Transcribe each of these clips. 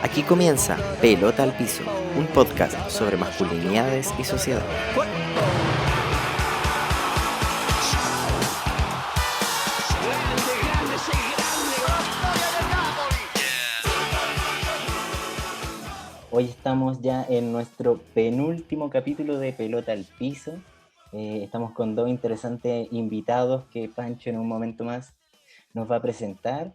Aquí comienza Pelota al Piso, un podcast sobre masculinidades y sociedad. Hoy estamos ya en nuestro penúltimo capítulo de Pelota al Piso. Estamos con dos interesantes invitados que Pancho en un momento más nos va a presentar.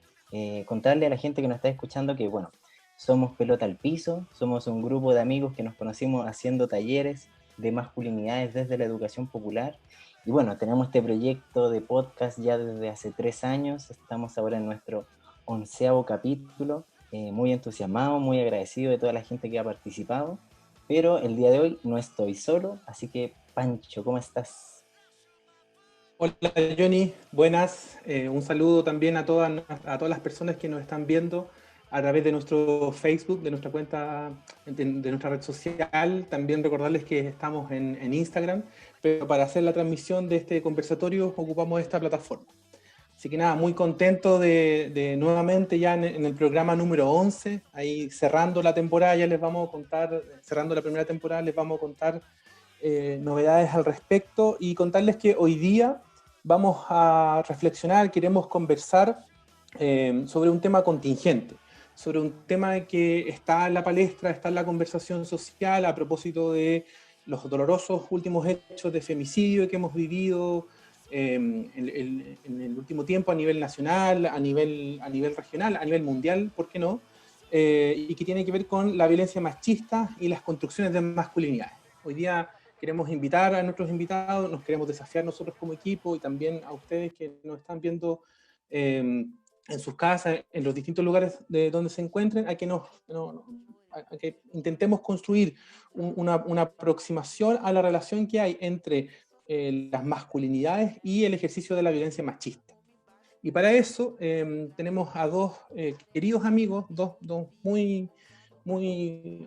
Contarle a la gente que nos está escuchando que, bueno, somos Pelota al Piso, somos un grupo de amigos que nos conocimos haciendo talleres de masculinidades desde la educación popular. Y bueno, tenemos este proyecto de podcast ya desde hace 3 años, estamos ahora en nuestro 11º capítulo. Muy entusiasmado, muy agradecido de toda la gente que ha participado, pero el día de hoy no estoy solo, así que Pancho, ¿cómo estás? Hola Johnny, buenas. Un saludo también a todas las personas que nos están viendo a través de nuestro Facebook, de nuestra cuenta, de nuestra red social. También recordarles que estamos en Instagram, pero para hacer la transmisión de este conversatorio ocupamos esta plataforma. Así que nada, muy contento de nuevamente ya en el programa número 11, ahí cerrando la temporada, ya les vamos a contar, cerrando la primera temporada, les vamos a contar novedades al respecto y contarles que hoy día vamos a reflexionar, queremos conversar sobre un tema contingente, sobre un tema que está en la palestra, está en la conversación social a propósito de los dolorosos últimos hechos de femicidio que hemos vivido en el último tiempo a nivel nacional, a nivel regional, a nivel mundial, ¿por qué no? Y que tiene que ver con la violencia machista y las construcciones de masculinidades. Hoy día queremos invitar a nuestros invitados, nos queremos desafiar nosotros como equipo y también a ustedes que nos están viendo en sus casas, en los distintos lugares de donde se encuentren, a que, a que intentemos construir una aproximación a la relación que hay entre las masculinidades y el ejercicio de la violencia machista. Y para eso tenemos a dos queridos amigos, dos muy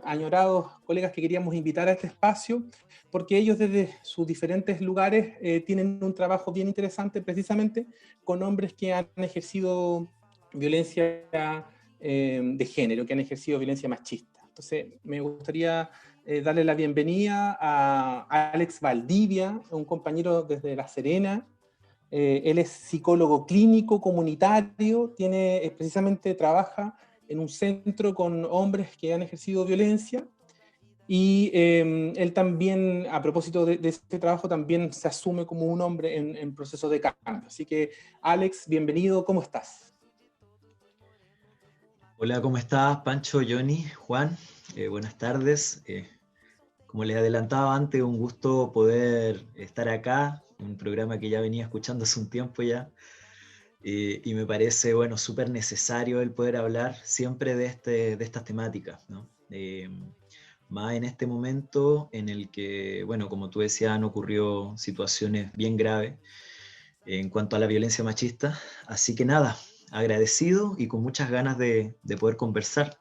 añorados colegas que queríamos invitar a este espacio, porque ellos desde sus diferentes lugares tienen un trabajo bien interesante precisamente con hombres que han ejercido violencia de género, que han ejercido violencia machista. Entonces me gustaría darle la bienvenida a Alex Valdivia, un compañero desde La Serena. Él es psicólogo clínico comunitario, precisamente trabaja en un centro con hombres que han ejercido violencia y él también, a propósito de este trabajo, también se asume como un hombre en proceso de cambio. Así que, Alex, bienvenido, ¿cómo estás? Hola, ¿cómo estás? Pancho, Johnny, Juan, buenas tardes. Como les adelantaba antes, un gusto poder estar acá, un programa que ya venía escuchando hace un tiempo ya, y me parece, bueno, súper necesario el poder hablar siempre de estas temáticas, ¿no? Más en este momento en el que, bueno, como tú decías, han ocurrido situaciones bien graves en cuanto a la violencia machista, así que nada, agradecido y con muchas ganas de poder conversar.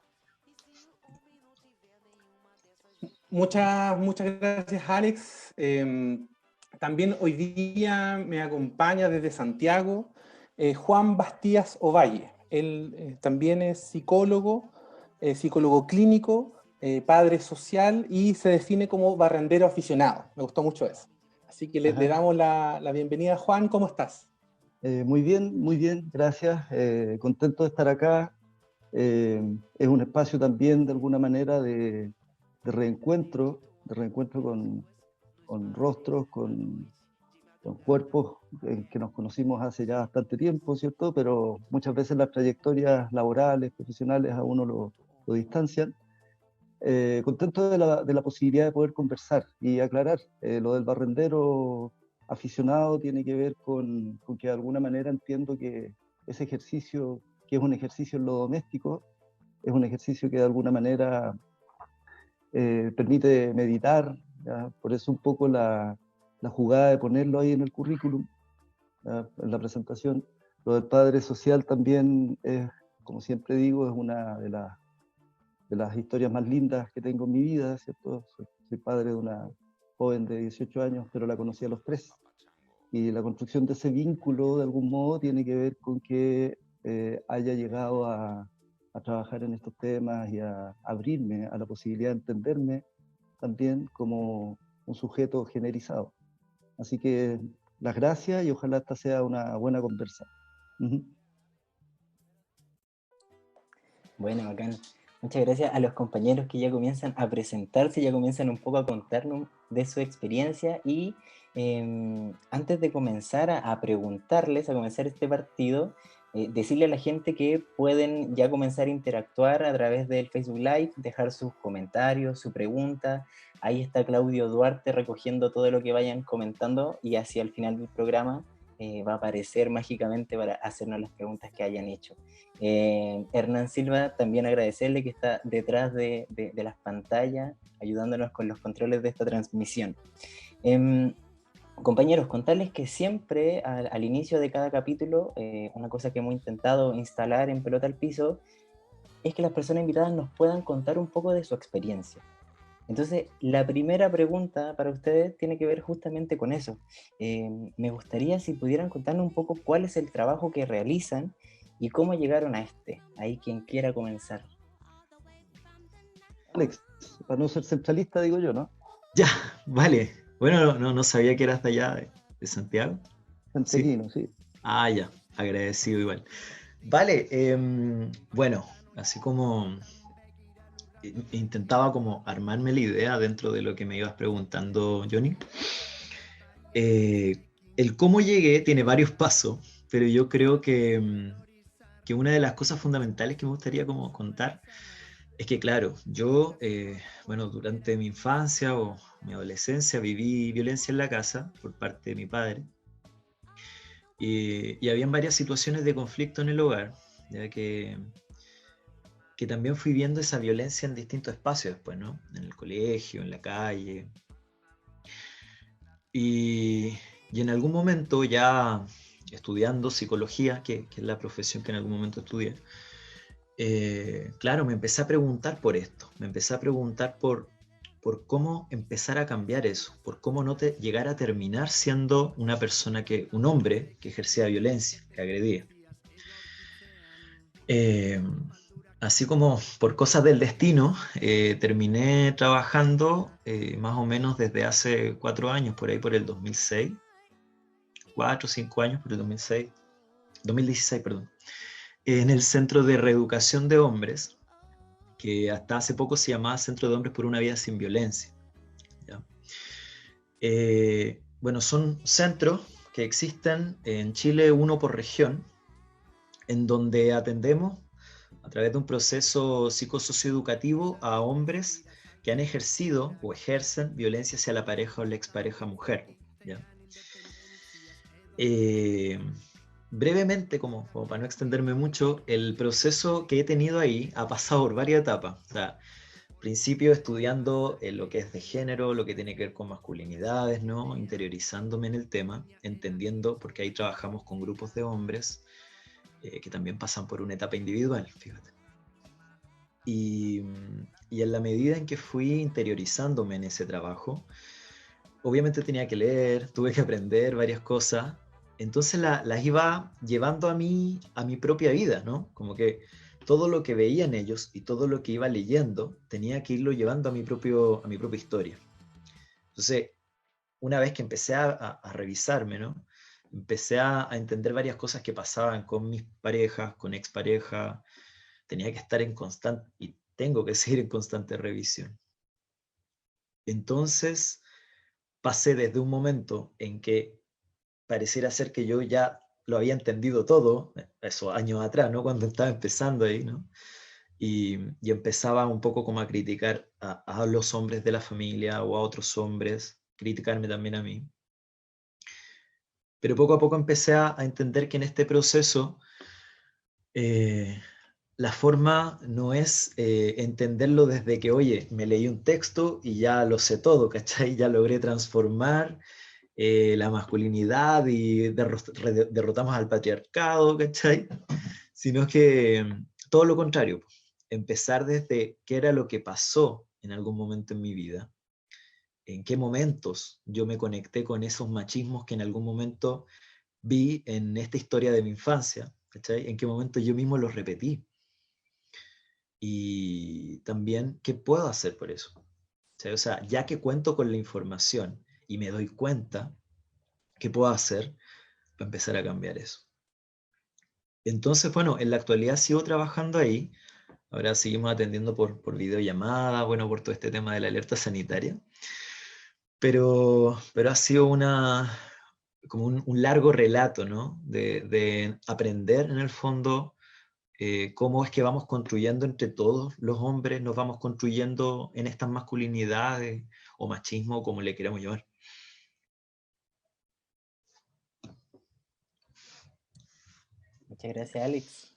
Muchas gracias, Alex. También hoy día me acompaña desde Santiago Juan Bastías Ovalle. Él también es psicólogo, psicólogo clínico, padre social y se define como barrendero aficionado. Me gustó mucho eso. Así que le damos la bienvenida. Juan, ¿cómo estás? Muy bien, gracias. Contento de estar acá. Es un espacio también, de alguna manera, de reencuentro con rostros, con cuerpos que nos conocimos hace ya bastante tiempo, ¿cierto? Pero muchas veces las trayectorias laborales, profesionales, a uno lo distancian. Contento de la posibilidad de poder conversar y aclarar. Lo del barrendero aficionado tiene que ver con que de alguna manera entiendo que ese ejercicio, que es un ejercicio en lo doméstico, es un ejercicio que de alguna manera permite meditar, ¿ya? Por eso un poco la jugada de ponerlo ahí en el currículum, ¿ya? En la presentación. Lo del padre social también es, como siempre digo, es una de las historias más lindas que tengo en mi vida, ¿cierto? Soy padre de una joven de 18 años, pero la conocí a los 3. Y la construcción de ese vínculo, de algún modo, tiene que ver con que haya llegado a trabajar en estos temas y a abrirme a la posibilidad de entenderme también como un sujeto generizado. Así que las gracias y ojalá esta sea una buena conversa. Bueno, bacán. Muchas gracias a los compañeros que ya comienzan a presentarse, ya comienzan un poco a contarnos de su experiencia y antes de comenzar a preguntarles, a comenzar este partido, decirle a la gente que pueden ya comenzar a interactuar a través del Facebook Live, dejar sus comentarios, su pregunta. Ahí está Claudio Duarte recogiendo todo lo que vayan comentando y hacia el final del programa va a aparecer mágicamente para hacernos las preguntas que hayan hecho. Hernán Silva, también agradecerle que está detrás de las pantallas, ayudándonos con los controles de esta transmisión. Compañeros, contarles que siempre al inicio de cada capítulo, una cosa que hemos intentado instalar en Pelota al Piso, es que las personas invitadas nos puedan contar un poco de su experiencia. Entonces, la primera pregunta para ustedes tiene que ver justamente con eso. Me gustaría si pudieran contarnos un poco cuál es el trabajo que realizan y cómo llegaron a este. Ahí quien quiera comenzar. Alex, para no ser centralista, digo yo, ¿no? Ya, vale. Bueno, no sabía que eras de allá, de Santiago. Santiaguino, sí. Ah, ya, agradecido igual. Vale, bueno, así como intentaba como armarme la idea dentro de lo que me ibas preguntando, Johnny. El cómo llegué tiene varios pasos, pero yo creo que una de las cosas fundamentales que me gustaría como contar es que, claro, yo, bueno, durante mi infancia o mi adolescencia viví violencia en la casa por parte de mi padre. Y habían varias situaciones de conflicto en el hogar, ya que también fui viendo esa violencia en distintos espacios después, ¿no? En el colegio, en la calle. Y en algún momento ya estudiando psicología, que es la profesión que en algún momento estudié, claro, me empecé a preguntar por esto, me empecé a preguntar por cómo empezar a cambiar eso, por cómo no llegar a terminar siendo un hombre que ejercía violencia, que agredía. Así como por cosas del destino, terminé trabajando más o menos desde hace 4 años, por ahí por el 2006, 4 o 5 años por el 2016, perdón, en el Centro de Reeducación de Hombres, que hasta hace poco se llamaba Centro de Hombres por una Vida Sin Violencia. ¿Ya? Bueno, son centros que existen en Chile, uno por región, en donde atendemos a través de un proceso psicosocioeducativo a hombres que han ejercido o ejercen violencia hacia la pareja o la expareja mujer. ¿Ya? Brevemente, como para no extenderme mucho, el proceso que he tenido ahí ha pasado por varias etapas. O sea, principio estudiando lo que es de género, lo que tiene que ver con masculinidades, ¿no? Interiorizándome en el tema, entendiendo, porque ahí trabajamos con grupos de hombres que también pasan por una etapa individual, fíjate. Y en la medida en que fui interiorizándome en ese trabajo, obviamente tenía que leer, tuve que aprender varias cosas, entonces las iba llevando a mi propia vida, ¿no? Como que todo lo que veía en ellos y todo lo que iba leyendo tenía que irlo llevando a mi propia historia. Entonces, una vez que empecé a revisarme, ¿no? Empecé a entender varias cosas que pasaban con mis parejas, con exparejas. Tenía que estar en constante, y tengo que seguir en constante revisión. Entonces, pasé desde un momento en que pareciera ser que yo ya lo había entendido todo, esos años atrás, ¿no? Cuando estaba empezando ahí, ¿no? Y empezaba un poco como a criticar a los hombres de la familia o a otros hombres, criticarme también a mí. Pero poco a poco empecé a entender que en este proceso la forma no es entenderlo desde que, oye, me leí un texto y ya lo sé todo, ¿cachai? Ya logré transformar la masculinidad y derrotamos al patriarcado, ¿cachai? Sino que todo lo contrario, empezar desde qué era lo que pasó en algún momento en mi vida, en qué momentos yo me conecté con esos machismos que en algún momento vi en esta historia de mi infancia, ¿cachai? ¿En qué momento yo mismo los repetí? Y también, ¿qué puedo hacer por eso? ¿Cachai? O sea, ya que cuento con la información y me doy cuenta, ¿qué puedo hacer para empezar a cambiar eso? Entonces, bueno, en la actualidad sigo trabajando ahí. Ahora seguimos atendiendo por videollamada, bueno, por todo este tema de la alerta sanitaria. Pero ha sido como un largo relato, ¿no? De aprender en el fondo cómo es que vamos construyendo entre todos los hombres, nos vamos construyendo en estas masculinidades o machismo, como le queramos llamar. Muchas gracias, Alex.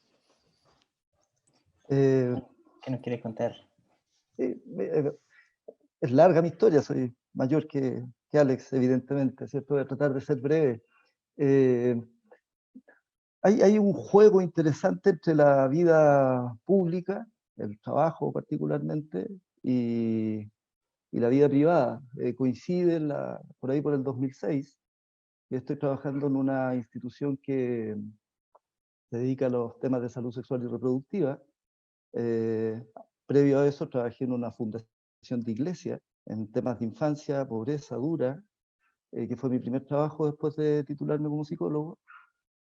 Eh, ¿Qué nos quieres contar? eh, es larga mi historia, soy mayor que Alex, evidentemente, ¿cierto? Voy a tratar de ser breve. Eh, hay un juego interesante entre la vida pública, el trabajo particularmente, y la vida privada. Coincide por ahí por el 2006. Yo estoy trabajando en una institución que se dedica a los temas de salud sexual y reproductiva. Eh, Previo a eso trabajé en una fundación de iglesia en temas de infancia, pobreza dura, que fue mi primer trabajo después de titularme como psicólogo.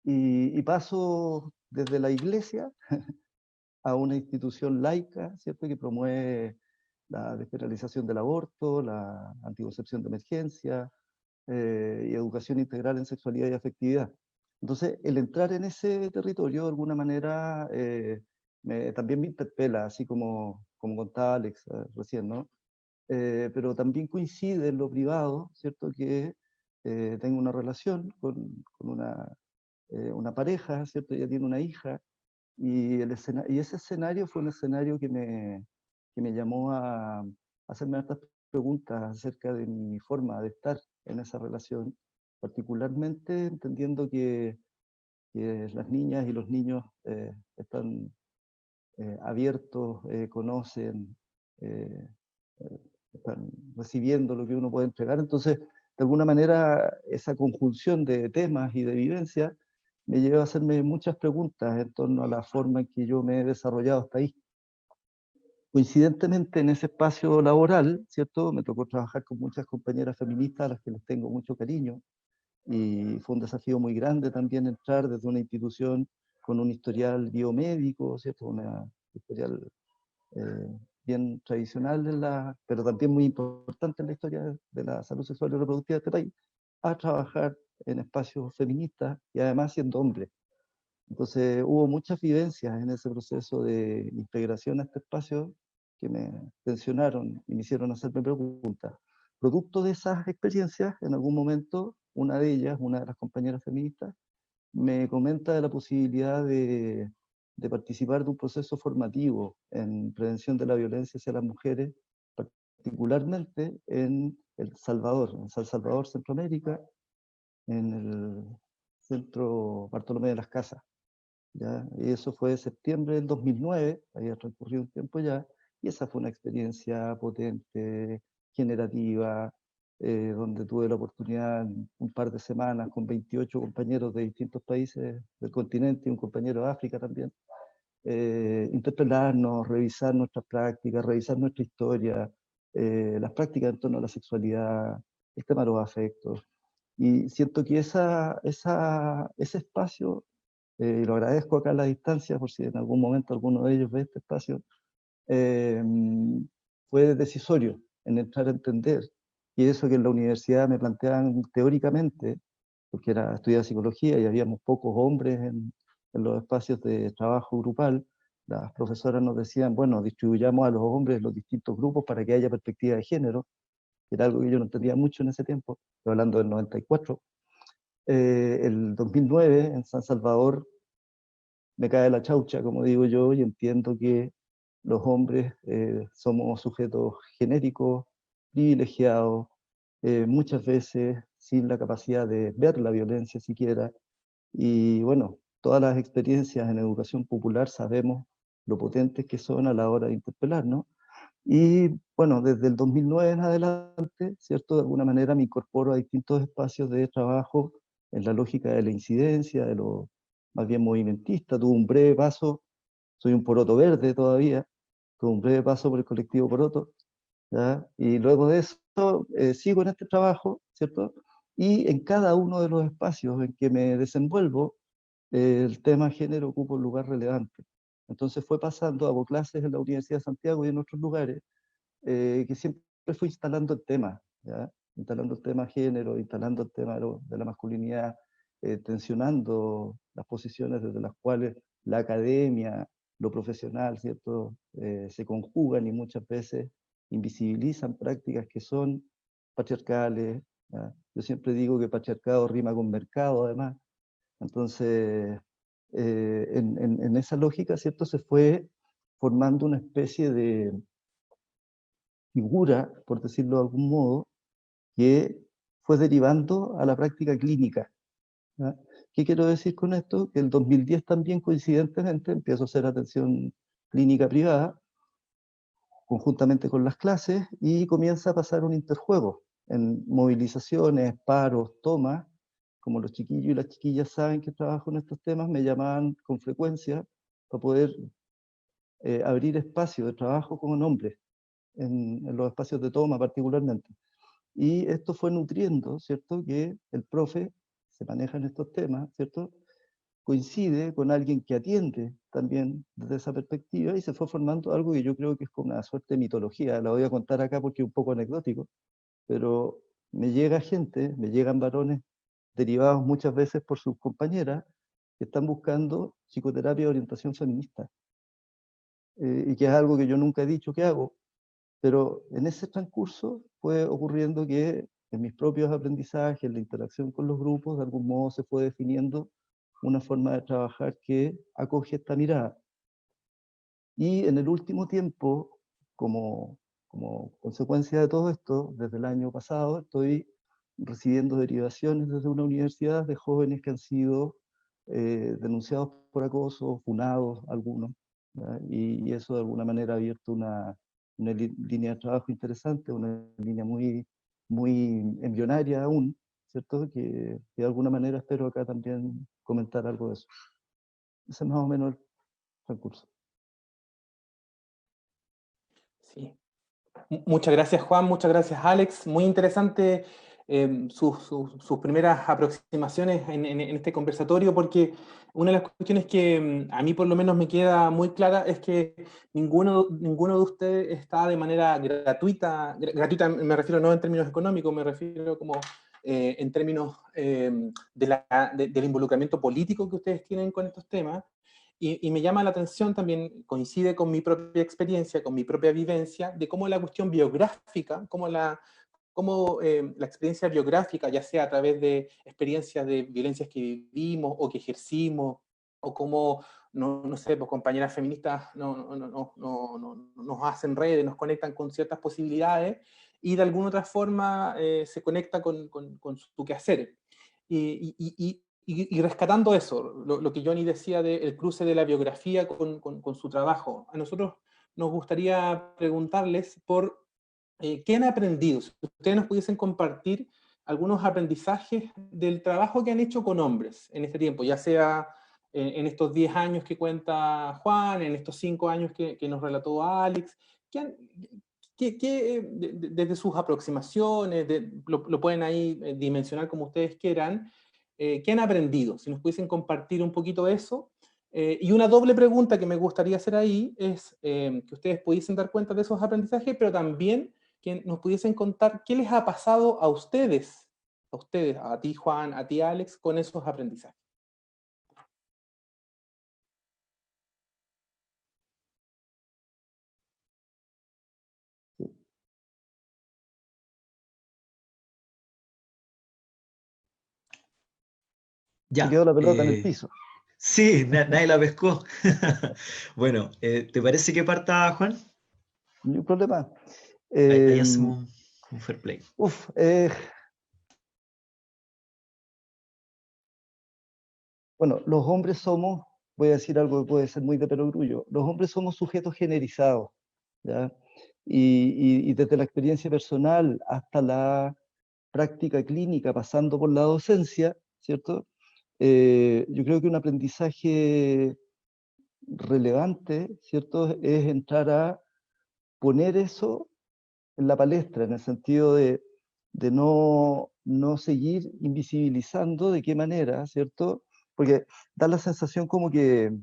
Y paso desde la iglesia a una institución laica, ¿cierto? Que promueve la despenalización del aborto, la anticoncepción de emergencia y educación integral en sexualidad y afectividad. Entonces, el entrar en ese territorio, de alguna manera, también me interpela, así como contaba Alex recién, ¿no? Pero también coincide en lo privado, ¿cierto? Que tengo una relación con una pareja, ¿cierto? Ella tiene una hija, y ese escenario fue un escenario que me llamó a hacerme estas preguntas acerca de mi forma de estar en esa relación, particularmente entendiendo que las niñas y los niños están abiertos, conocen, eh, están recibiendo lo que uno puede entregar. Entonces, de alguna manera, esa conjunción de temas y de vivencias me lleva a hacerme muchas preguntas en torno a la forma en que yo me he desarrollado hasta ahí. Coincidentemente, en ese espacio laboral, ¿cierto? Me tocó trabajar con muchas compañeras feministas a las que les tengo mucho cariño, y fue un desafío muy grande también entrar desde una institución con un historial biomédico, ¿cierto? Una historial bien tradicional, pero también muy importante en la historia de la salud sexual y reproductiva de este país, a trabajar en espacios feministas y además siendo hombre. Entonces hubo muchas vivencias en ese proceso de integración a este espacio que me tensionaron y me hicieron hacerme preguntas. Producto de esas experiencias, en algún momento, una de ellas, una de las compañeras feministas, me comenta de la posibilidad de participar de un proceso formativo en prevención de la violencia hacia las mujeres, particularmente en El Salvador, en San Salvador, Centroamérica, en el centro Bartolomé de las Casas. ¿Ya? Y eso fue septiembre del 2009, había transcurrido un tiempo ya, y esa fue una experiencia potente, generativa, donde tuve la oportunidad en un par de semanas con 28 compañeros de distintos países del continente y un compañero de África también, interpelarnos, revisar nuestras prácticas, revisar nuestra historia, las prácticas en torno a la sexualidad, el tema de los afectos. Y siento que ese espacio, y lo agradezco acá a la distancia, por si en algún momento alguno de ellos ve este espacio, eh, fue decisorio en entrar a entender. Y eso que en la universidad me planteaban teóricamente, porque estudiaba psicología y habíamos pocos hombres en los espacios de trabajo grupal, las profesoras nos decían, bueno, distribuyamos a los hombres en los distintos grupos para que haya perspectiva de género, que era algo que yo no entendía mucho en ese tiempo, estoy hablando del 94. El 2009, en San Salvador, me cae la chaucha, como digo yo, y entiendo que los hombres somos sujetos genéricos, privilegiados, muchas veces sin la capacidad de ver la violencia siquiera. Y bueno, todas las experiencias en educación popular sabemos lo potentes que son a la hora de interpelar, ¿no? Y bueno, desde el 2009 en adelante, ¿cierto? De alguna manera me incorporo a distintos espacios de trabajo en la lógica de la incidencia, más bien movimentista, tuve un breve paso, soy un poroto verde todavía, tuve un breve paso por el colectivo Poroto, ¿ya? Y luego de eso sigo en este trabajo, ¿cierto? Y en cada uno de los espacios en que me desenvuelvo, el tema género ocupa un lugar relevante. Entonces fue pasando, hago clases en la Universidad de Santiago y en otros lugares, que siempre fui instalando el tema, ¿ya? Instalando el tema género, instalando el tema de la masculinidad, tensionando las posiciones desde las cuales la academia, lo profesional, ¿cierto? Se conjugan y muchas veces invisibilizan prácticas que son patriarcales, ¿ya? Yo siempre digo que patriarcado rima con mercado, además. Entonces, en esa lógica, ¿cierto? Se fue formando una especie de figura, por decirlo de algún modo, que fue derivando a la práctica clínica, ¿ya? ¿Qué quiero decir con esto? Que el 2010 también coincidentemente empiezo a hacer atención clínica privada, conjuntamente con las clases, y comienza a pasar un interjuego en movilizaciones, paros, tomas. Como los chiquillos y las chiquillas saben que trabajo en estos temas, me llamaban con frecuencia para poder abrir espacio de trabajo con hombres, en los espacios de toma particularmente. Y esto fue nutriendo, ¿cierto? Que el profe se maneja en estos temas, ¿cierto? Coincide con alguien que atiende también desde esa perspectiva y se fue formando algo que yo creo que es como una suerte de mitología. La voy a contar acá porque es un poco anecdótico, pero me llega gente, me llegan varones derivados muchas veces por sus compañeras que están buscando psicoterapia de orientación feminista. Y que es algo que yo nunca he dicho que hago, pero en ese transcurso fue ocurriendo que en mis propios aprendizajes, en la interacción con los grupos, de algún modo se fue definiendo una forma de trabajar que acoge esta mirada. Y en el último tiempo, como consecuencia de todo esto, desde el año pasado, estoy recibiendo derivaciones desde una universidad de jóvenes que han sido denunciados por acoso, funados algunos, ¿ya? Y eso de alguna manera ha abierto una línea de trabajo interesante, una línea muy embrionaria aún, ¿cierto? Que de alguna manera espero acá también comentar algo de eso. Ese es más o menos el recurso. Sí. Muchas gracias, Juan, muchas gracias, Alex. Muy interesante sus primeras aproximaciones en este conversatorio, porque una de las cuestiones que a mí por lo menos me queda muy clara es que ninguno de ustedes está de manera gratuita, gratuita me refiero no en términos económicos, me refiero como en términos del involucramiento político que ustedes tienen con estos temas. Y me llama la atención también, coincide con mi propia experiencia, con mi propia vivencia, de cómo la cuestión biográfica, cómo la experiencia biográfica, ya sea a través de experiencias de violencias que vivimos o que ejercimos, o cómo, no sé, pues compañeras feministas nos hacen redes, nos conectan con ciertas posibilidades, y de alguna otra forma se conecta con su quehacer. Y rescatando eso, lo que Johnny decía del cruce de la biografía con su trabajo, a nosotros nos gustaría preguntarles por qué han aprendido. Si ustedes nos pudiesen compartir algunos aprendizajes del trabajo que han hecho con hombres en este tiempo, ya sea en estos 10 años que cuenta Juan, en estos 5 años que nos relató Alex, desde sus aproximaciones, lo pueden ahí dimensionar como ustedes quieran, ¿qué han aprendido? Si nos pudiesen compartir un poquito eso. Y una doble pregunta que me gustaría hacer ahí es que ustedes pudiesen dar cuenta de esos aprendizajes, pero también que nos pudiesen contar qué les ha pasado a ustedes, a ti Juan, a ti Alex, con esos aprendizajes. Se Ya. quedó la pelota en el piso. Sí, nadie la pescó. Bueno, ¿te parece que parta Juan? Ni un problema. Ahí hacemos un fair play. Bueno, los hombres somos, voy a decir algo que puede ser muy de perogrullo, los hombres somos sujetos generizados, ¿ya? Y desde la experiencia personal hasta la práctica clínica, pasando por la docencia, ¿cierto? yo creo que un aprendizaje relevante, ¿cierto? Es entrar a poner eso en la palestra, en el sentido de no seguir invisibilizando de qué manera, ¿cierto? Porque da la sensación como que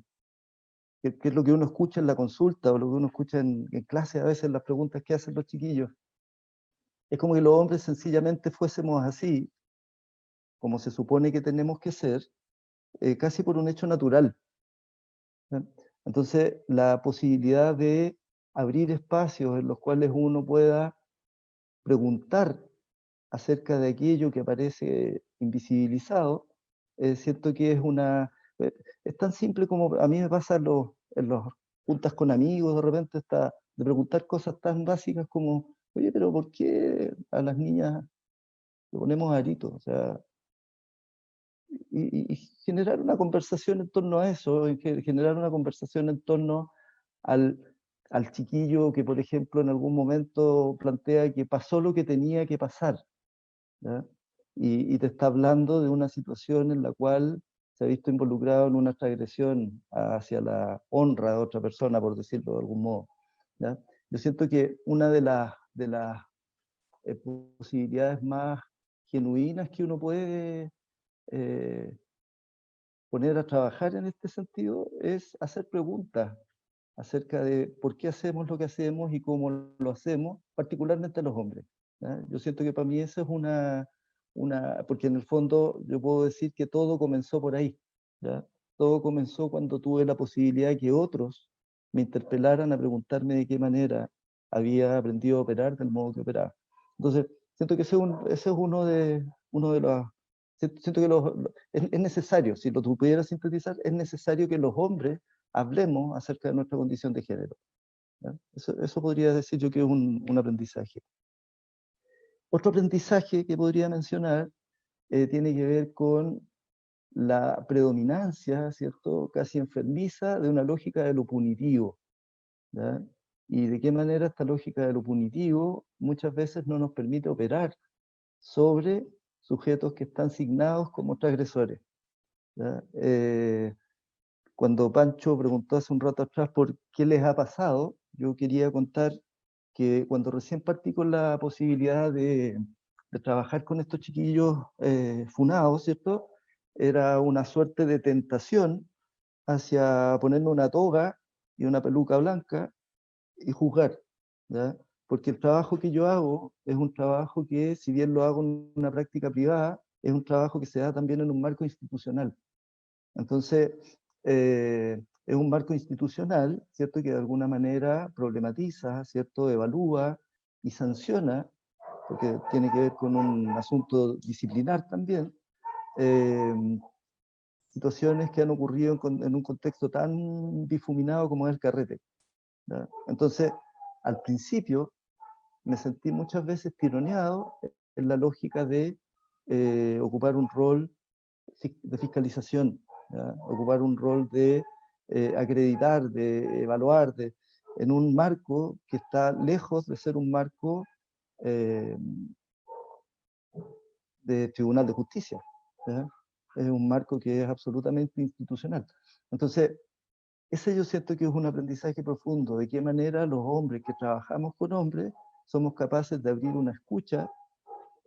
es lo que uno escucha en la consulta o lo que uno escucha en clase a veces, las preguntas que hacen los chiquillos. Es como que los hombres sencillamente fuésemos así, como se supone que tenemos que ser, casi por un hecho natural. ¿Sí? Entonces, la posibilidad de abrir espacios en los cuales uno pueda preguntar acerca de aquello que parece invisibilizado, siento que es tan simple como a mí me pasa en los juntas con amigos, de repente de preguntar cosas tan básicas como, oye, pero ¿por qué a las niñas le ponemos aritos? O sea, y generar una conversación en torno a eso, generar una conversación en torno al, al chiquillo que, por ejemplo, en algún momento plantea que pasó lo que tenía que pasar, ¿ya? Y te está hablando de una situación en la cual se ha visto involucrado en una transgresión hacia la honra de otra persona, por decirlo de algún modo, ¿ya? Yo siento que una de las posibilidades más genuinas que uno puede eh, poner a trabajar en este sentido es hacer preguntas acerca de por qué hacemos lo que hacemos y cómo lo hacemos, particularmente los hombres, ¿ya? Yo siento que para mí eso es porque en el fondo yo puedo decir que todo comenzó por ahí, ¿ya? Todo comenzó cuando tuve la posibilidad de que otros me interpelaran a preguntarme de qué manera había aprendido a operar del modo que operaba. Entonces, siento que ese es uno de los... Siento que es necesario, si lo pudiera sintetizar, es necesario que los hombres hablemos acerca de nuestra condición de género, ¿ya? Eso podría decir yo que es un aprendizaje. Otro aprendizaje que podría mencionar tiene que ver con la predominancia, ¿cierto?, casi enfermiza de una lógica de lo punitivo, ¿ya? Y de qué manera esta lógica de lo punitivo muchas veces no nos permite operar sobre sujetos que están signados como transgresores, ¿ya? Cuando Pancho preguntó hace un rato atrás por qué les ha pasado, yo quería contar que cuando recién partí con la posibilidad de trabajar con estos chiquillos funados, ¿cierto? Era una suerte de tentación hacia ponerme una toga y una peluca blanca y juzgar, ¿ya? Porque el trabajo que yo hago es un trabajo que, si bien lo hago en una práctica privada, es un trabajo que se da también en un marco institucional. Entonces, es un marco institucional, ¿cierto?, que de alguna manera problematiza, ¿cierto?, evalúa y sanciona, porque tiene que ver con un asunto disciplinar también, eh, situaciones que han ocurrido en un contexto tan difuminado como es el carrete, ¿ya? Entonces, al principio me sentí muchas veces tironeado en la lógica de ocupar un rol de fiscalización, ¿ya? Ocupar un rol de acreditar, de evaluar, en un marco que está lejos de ser un marco eh, de tribunal de justicia, ¿ya? Es un marco que es absolutamente institucional. Entonces, ese yo siento que es un aprendizaje profundo, de qué manera los hombres que trabajamos con hombres somos capaces de abrir una escucha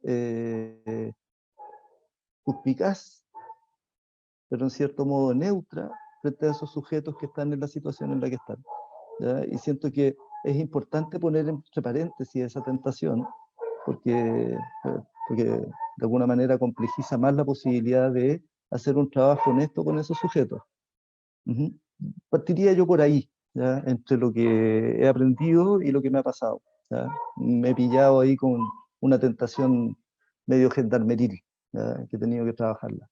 eh, suspicaz, pero en cierto modo neutra, frente a esos sujetos que están en la situación en la que están, ¿ya? Y siento que es importante poner entre paréntesis esa tentación, porque de alguna manera complejiza más la posibilidad de hacer un trabajo honesto con esos sujetos. Ujú. Partiría yo por ahí, ¿ya? Entre lo que he aprendido y lo que me ha pasado, ¿ya? Me he pillado ahí con una tentación medio gendarmeril, ¿ya? Que he tenido que trabajarla.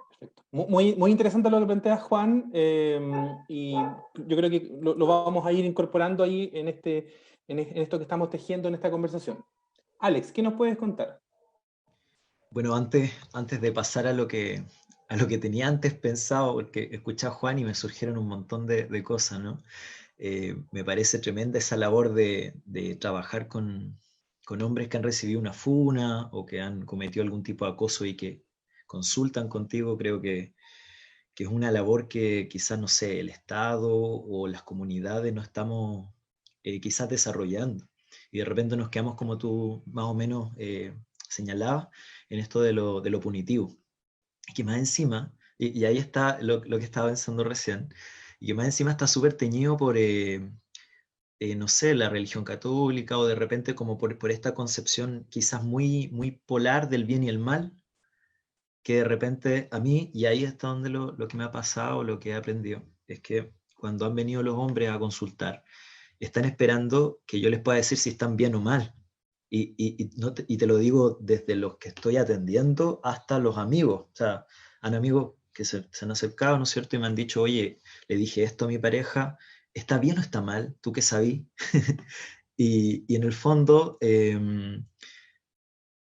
Perfecto. Muy, muy interesante lo que planteas, Juan, y yo creo que lo vamos a ir incorporando ahí en esto que estamos tejiendo en esta conversación. Alex, ¿qué nos puedes contar? Bueno, antes de pasar a lo que tenía antes pensado, porque escuché a Juan y me surgieron un montón de cosas, ¿no? Me parece tremenda esa labor de trabajar con hombres que han recibido una funa o que han cometido algún tipo de acoso y que consultan contigo, creo que es una labor que quizás, no sé, el Estado o las comunidades no estamos quizás desarrollando. Y de repente nos quedamos, como tú más o menos señalabas, en esto de lo punitivo. Y que más encima, y ahí está lo que estaba pensando recién, y que más encima está súper teñido por, no sé, la religión católica, o de repente como por esta concepción quizás muy, muy polar del bien y el mal, que de repente a mí, y ahí está donde lo que me ha pasado, lo que he aprendido, es que cuando han venido los hombres a consultar, están esperando que yo les pueda decir si están bien o mal. Y te lo digo desde los que estoy atendiendo hasta los amigos. O sea, han amigos que se han acercado, ¿no es cierto? Y me han dicho, oye, le dije esto a mi pareja, ¿está bien o está mal? ¿Tú qué sabí? Y en el fondo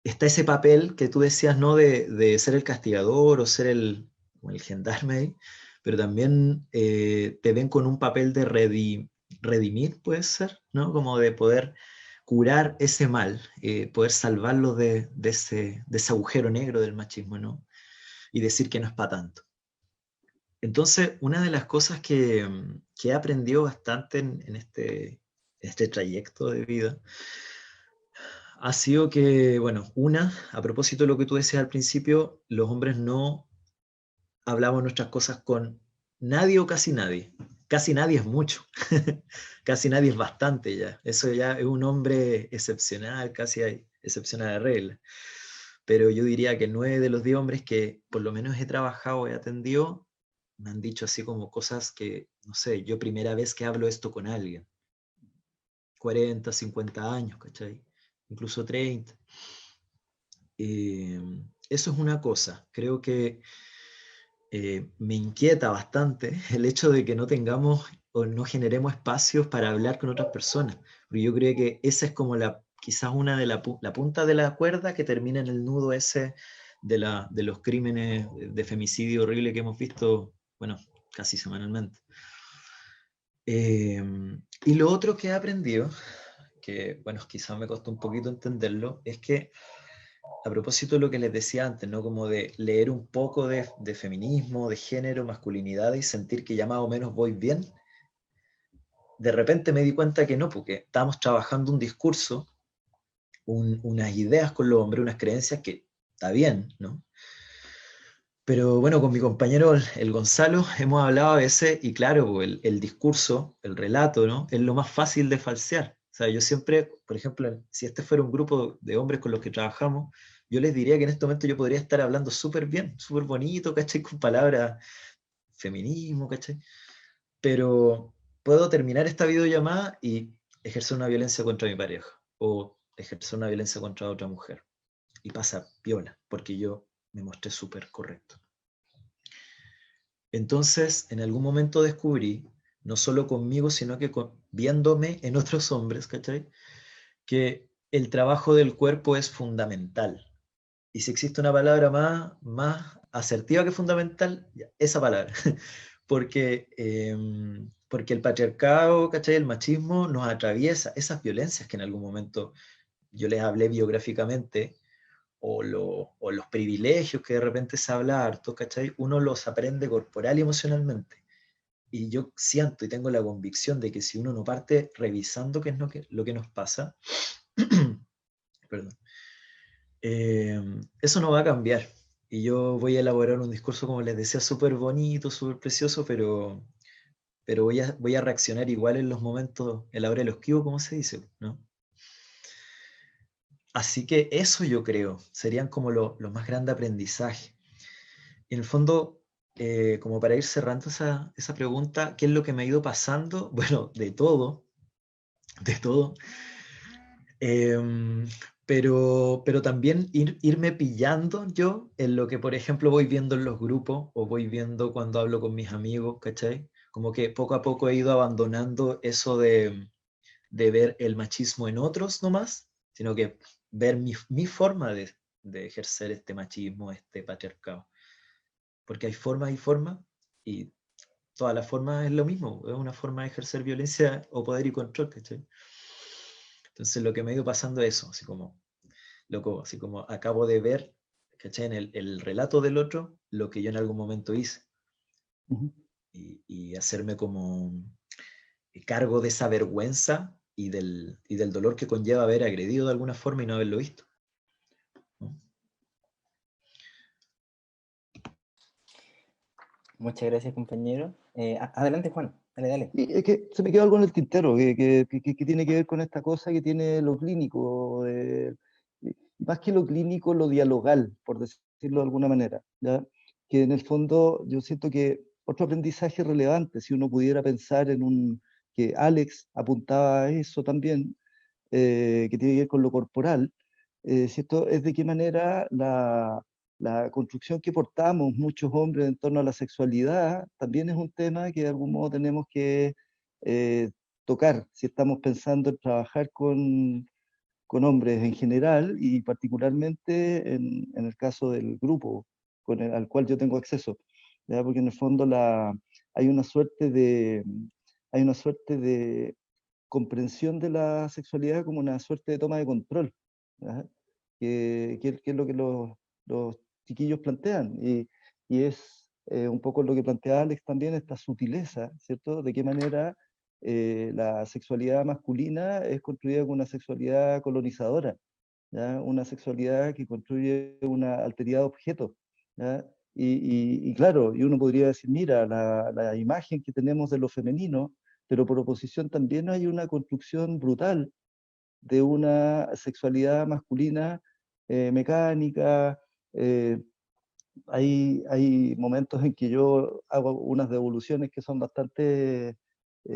está ese papel que tú decías, ¿no? De ser el castigador o ser el gendarme ahí, pero también te ven con un papel de redimir, puede ser, ¿no? Como de poder curar ese mal, poder salvarlo de ese agujero negro del machismo, ¿no? Y decir que no es para tanto. Entonces, una de las cosas que he aprendido bastante en este trayecto de vida ha sido que, bueno, a propósito de lo que tú decías al principio, los hombres no hablamos nuestras cosas con nadie o casi nadie. Casi nadie es mucho, casi nadie es bastante ya. Eso ya es un hombre excepcional, casi hay excepción a la regla. Pero yo diría que 9 de los 10 hombres que por lo menos he trabajado, he atendido, me han dicho así como cosas que, no sé, yo primera vez que hablo esto con alguien, 40, 50 años, ¿cachai? Incluso 30. Eso es una cosa. Creo que me inquieta bastante el hecho de que no tengamos o no generemos espacios para hablar con otras personas. Porque yo creo que esa es como quizás una de la punta de la cuerda que termina en el nudo ese de los crímenes de femicidio horrible que hemos visto, bueno, casi semanalmente. Y lo otro que he aprendido, que bueno, quizás me costó un poquito entenderlo, es que a propósito de lo que les decía antes, ¿no? Como de leer un poco de feminismo, de género, masculinidad y sentir que ya más o menos voy bien, de repente me di cuenta que no, porque estábamos trabajando un discurso, unas ideas con los hombres, unas creencias que está bien, ¿no? Pero bueno, con mi compañero el Gonzalo hemos hablado a veces y claro, pues, el discurso, el relato, ¿no? Es lo más fácil de falsear. O sea, yo siempre, por ejemplo, si este fuera un grupo de hombres con los que trabajamos, yo les diría que en este momento yo podría estar hablando súper bien, súper bonito, ¿cachai? Con palabras feminismo, ¿cachai? Pero puedo terminar esta videollamada y ejercer una violencia contra mi pareja o ejercer una violencia contra otra mujer. Y pasa piola, porque yo me mostré súper correcto. Entonces, en algún momento descubrí, no solo conmigo, sino que viéndome en otros hombres, ¿cachai? Que el trabajo del cuerpo es fundamental. Y si existe una palabra más asertiva que fundamental, esa palabra. Porque el patriarcado, ¿cachai? El machismo nos atraviesa esas violencias que en algún momento yo les hablé biográficamente, o los privilegios que de repente se habla harto, ¿cachai? Uno los aprende corporal y emocionalmente. Y yo siento y tengo la convicción de que si uno no parte revisando qué es lo que nos pasa, perdón, eso no va a cambiar. Y yo voy a elaborar un discurso, como les decía, súper bonito, súper precioso, pero voy a reaccionar igual en los momentos, en la hora de los esquivo, como se dice, ¿no? Así que eso yo creo, serían como los más grandes aprendizajes. Y en el fondo, como para ir cerrando esa pregunta, ¿qué es lo que me ha ido pasando? Bueno, de todo, de todo. Pero también irme pillando yo en lo que, por ejemplo, voy viendo en los grupos o voy viendo cuando hablo con mis amigos, ¿cachai? Como que poco a poco he ido abandonando eso de ver el machismo en otros nomás, sino que ver mi forma de ejercer este machismo, este patriarcado. Porque hay formas y formas, y todas las formas es lo mismo, es una forma de ejercer violencia o poder y control, ¿cachai? Entonces lo que me ha ido pasando es eso, así como, loco, así como acabo de ver, ¿cachai? En el relato del otro, lo que yo en algún momento hice. Ujú. Y hacerme como cargo de esa vergüenza y del dolor que conlleva haber agredido de alguna forma y no haberlo visto, ¿no? Muchas gracias, compañero. Adelante, Juan. Dale, dale. Y es que se me quedó algo en el tintero, que tiene que ver con esta cosa que tiene lo clínico, más que lo clínico, lo dialogal, por decirlo de alguna manera, ¿ya? Que en el fondo yo siento que otro aprendizaje relevante, si uno pudiera pensar en que Alex apuntaba a eso también, que tiene que ver con lo corporal, ¿cierto? Es de qué manera la construcción que portamos muchos hombres en torno a la sexualidad también es un tema que de algún modo tenemos que eh, tocar si estamos pensando en trabajar con hombres en general y particularmente en el caso del grupo al cual yo tengo acceso, ¿ya? Porque en el fondo hay una suerte hay una suerte de comprensión de la sexualidad como una suerte de toma de control, ¿ya? Que es lo que los chiquillos plantean, y es un poco lo que plantea Alex también, esta sutileza, ¿cierto? De qué manera la sexualidad masculina es construida como una sexualidad colonizadora, ¿ya? Una sexualidad que construye una alteridad de objetos, ¿ya? Y claro, y uno podría decir, mira, la imagen que tenemos de lo femenino, pero por oposición también hay una construcción brutal de una sexualidad masculina mecánica. eh, hay momentos en que yo hago unas devoluciones que son bastante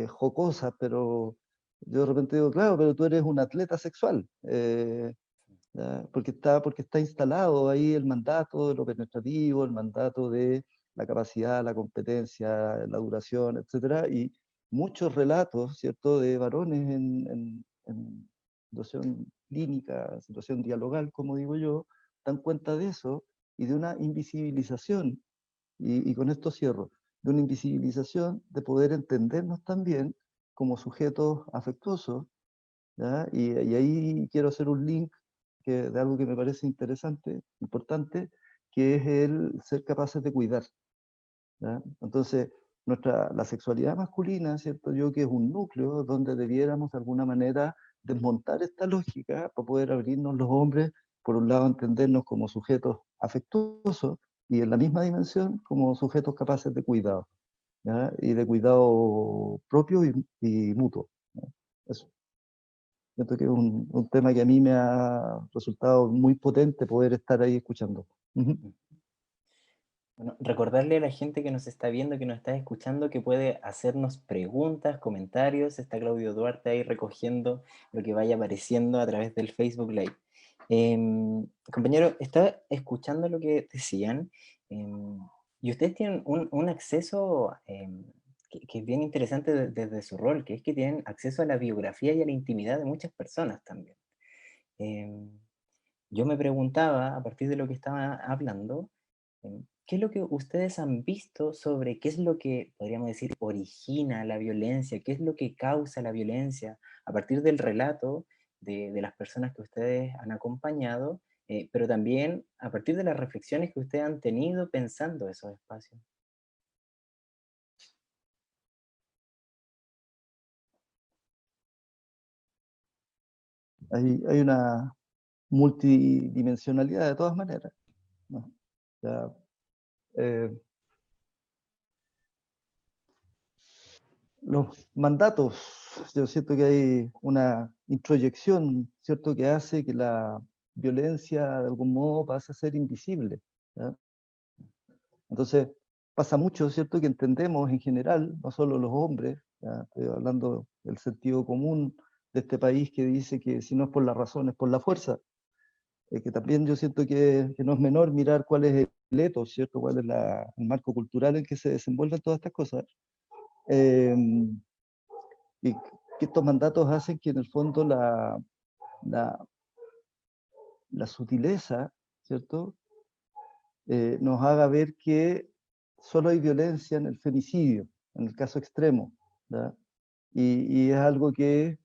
jocosas, pero yo de repente digo, claro, pero tú eres un atleta sexual. ¿Ya? Porque está instalado ahí el mandato de lo penetrativo, el mandato de la capacidad, la competencia, la duración, etcétera, y muchos relatos, ¿cierto?, de varones en situación clínica, situación dialogal, como digo yo, dan cuenta de eso y de una invisibilización, y con esto cierro, de una invisibilización de poder entendernos también como sujetos afectuosos, ¿ya? Y ahí quiero hacer un link de algo que me parece interesante, importante, que es el ser capaces de cuidar, ¿ya? Entonces, la sexualidad masculina, ¿cierto? Yo que es un núcleo donde debiéramos de alguna manera desmontar esta lógica para poder abrirnos los hombres, por un lado entendernos como sujetos afectuosos y en la misma dimensión como sujetos capaces de cuidado, ¿ya? Y de cuidado propio y mutuo, ¿ya? Eso. Siento que es un tema que a mí me ha resultado muy potente poder estar ahí escuchando. Ujú. Bueno, recordarle a la gente que nos está viendo, que nos está escuchando, que puede hacernos preguntas, comentarios. Está Claudio Duarte ahí recogiendo lo que vaya apareciendo a través del Facebook Live. Compañero, estaba escuchando lo que decían, em, y ustedes tienen un acceso que es bien interesante desde su rol, que es que tienen acceso a la biografía y a la intimidad de muchas personas también. Em, yo me preguntaba, a partir de lo que estaba hablando, ¿qué es lo que ustedes han visto sobre qué es lo que, podríamos decir, origina la violencia? ¿Qué es lo que causa la violencia? A partir del relato de las personas que ustedes han acompañado, pero también a partir de las reflexiones que ustedes han tenido pensando esos espacios. Hay una multidimensionalidad de todas maneras, ¿no? Ya, eh, los mandatos, yo siento que hay una introyección, ¿cierto?, que hace que la violencia de algún modo pase a ser invisible, ¿ya? Entonces, pasa mucho, ¿cierto?, que entendemos en general, no solo los hombres, ya estoy hablando del sentido común de este país que dice que si no es por la razón, es por la fuerza, que también yo siento que no es menor mirar cuál es el etos, ¿cierto?, cuál es el marco cultural en que se desenvuelven todas estas cosas. Eh, y que estos mandatos hacen que en el fondo la, la sutileza, ¿cierto?, nos haga ver que solo hay violencia en el femicidio, en el caso extremo, ¿ya? Y es algo que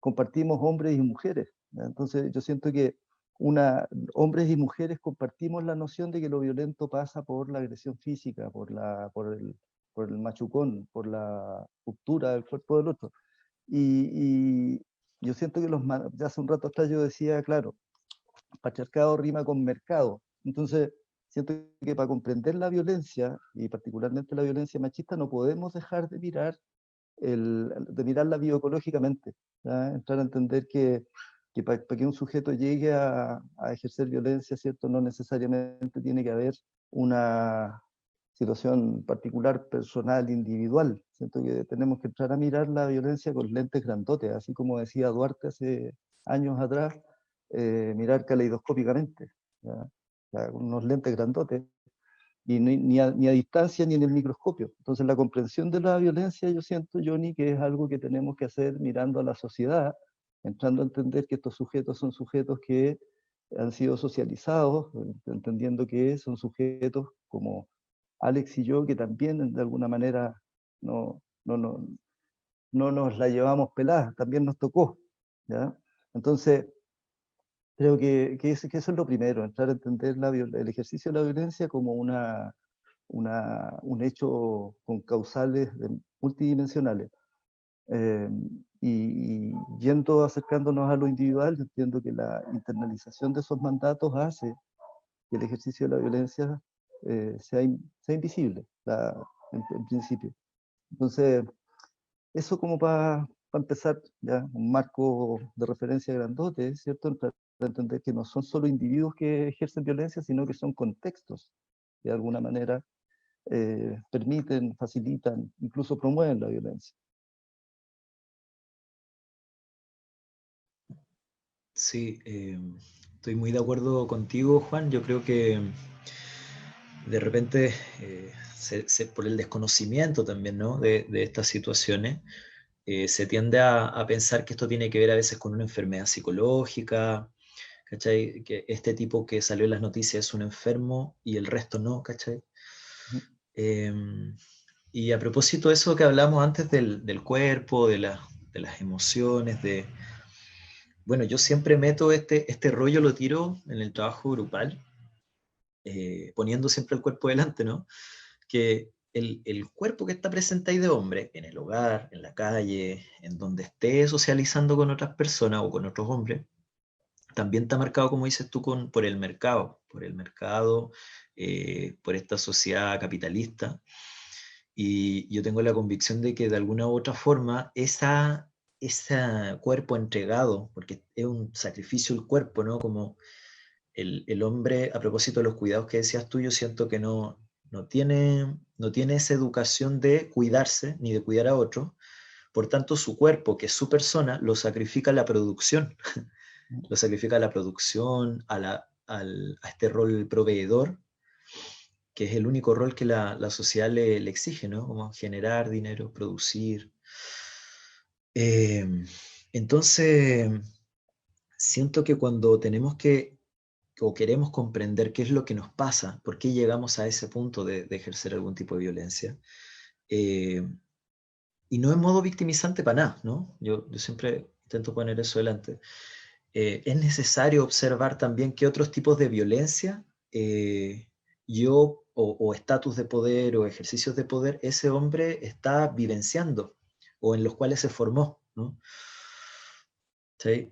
compartimos hombres y mujeres, ¿ya? Entonces yo siento que hombres y mujeres compartimos la noción de que lo violento pasa por la agresión física, por el machucón, por la ruptura del cuerpo del otro. Y yo siento que ya hace un rato atrás yo decía, claro, patriarcado rima con mercado. Entonces, siento que para comprender la violencia, y particularmente la violencia machista, no podemos dejar de mirarla bioecológicamente, ¿ya? Entrar a entender que para que un sujeto llegue a ejercer violencia, ¿cierto? No necesariamente tiene que haber una situación particular, personal, individual. Siento que tenemos que entrar a mirar la violencia con lentes grandotes, así como decía Duarte hace años atrás, mirar caleidoscópicamente, ¿ya? O sea, con unos lentes grandotes, y ni a distancia ni en el microscopio. Entonces la comprensión de la violencia, yo siento, Johnny, que es algo que tenemos que hacer mirando a la sociedad, entrando a entender que estos sujetos son sujetos que han sido socializados, entendiendo que son sujetos como Alex y yo, que también de alguna manera no, no, no, no nos la llevamos pelada, también nos tocó, ¿ya? Entonces, creo que eso es lo primero, entrar a entender el ejercicio de la violencia como un hecho con causales multidimensionales. Eh, y yendo acercándonos a lo individual, yo entiendo que la internalización de esos mandatos hace que el ejercicio de la violencia sea invisible, en principio. Entonces, eso como para empezar, ya, un marco de referencia grandote, ¿cierto? Para entender que no son solo individuos que ejercen violencia, sino que son contextos que de alguna manera permiten, facilitan, incluso promueven la violencia. Sí, estoy muy de acuerdo contigo, Juan. Yo creo que de repente, por el desconocimiento también, ¿no? de estas situaciones, se tiende a pensar que esto tiene que ver a veces con una enfermedad psicológica, ¿cachai? Que este tipo que salió en las noticias es un enfermo y el resto no, ¿cachai? Y a propósito de eso que hablamos antes del cuerpo, de las emociones, bueno, yo siempre meto este rollo, lo tiro en el trabajo grupal, poniendo siempre el cuerpo delante, ¿no? Que el cuerpo que está presente ahí de hombre, en el hogar, en la calle, en donde esté socializando con otras personas o con otros hombres, también está marcado, como dices tú, por el mercado, por esta sociedad capitalista. Y yo tengo la convicción de que de alguna u otra forma ese cuerpo entregado, porque es un sacrificio el cuerpo, ¿no? Como el hombre, a propósito de los cuidados que decías tú, yo siento que no tiene esa educación de cuidarse ni de cuidar a otro. Por tanto, su cuerpo, que es su persona, lo sacrifica a la producción. Lo sacrifica a la producción, a este rol proveedor, que es el único rol que la sociedad le exige, ¿no? Como generar dinero, producir. Eh, entonces, siento que cuando tenemos o queremos comprender qué es lo que nos pasa, por qué llegamos a ese punto de ejercer algún tipo de violencia, eh, y no en modo victimizante para nada, ¿no? Yo siempre intento poner eso delante. Es necesario observar también qué otros tipos de violencia o estatus de poder o ejercicios de poder ese hombre está vivenciando o en los cuales se formó, ¿no? ¿Sí?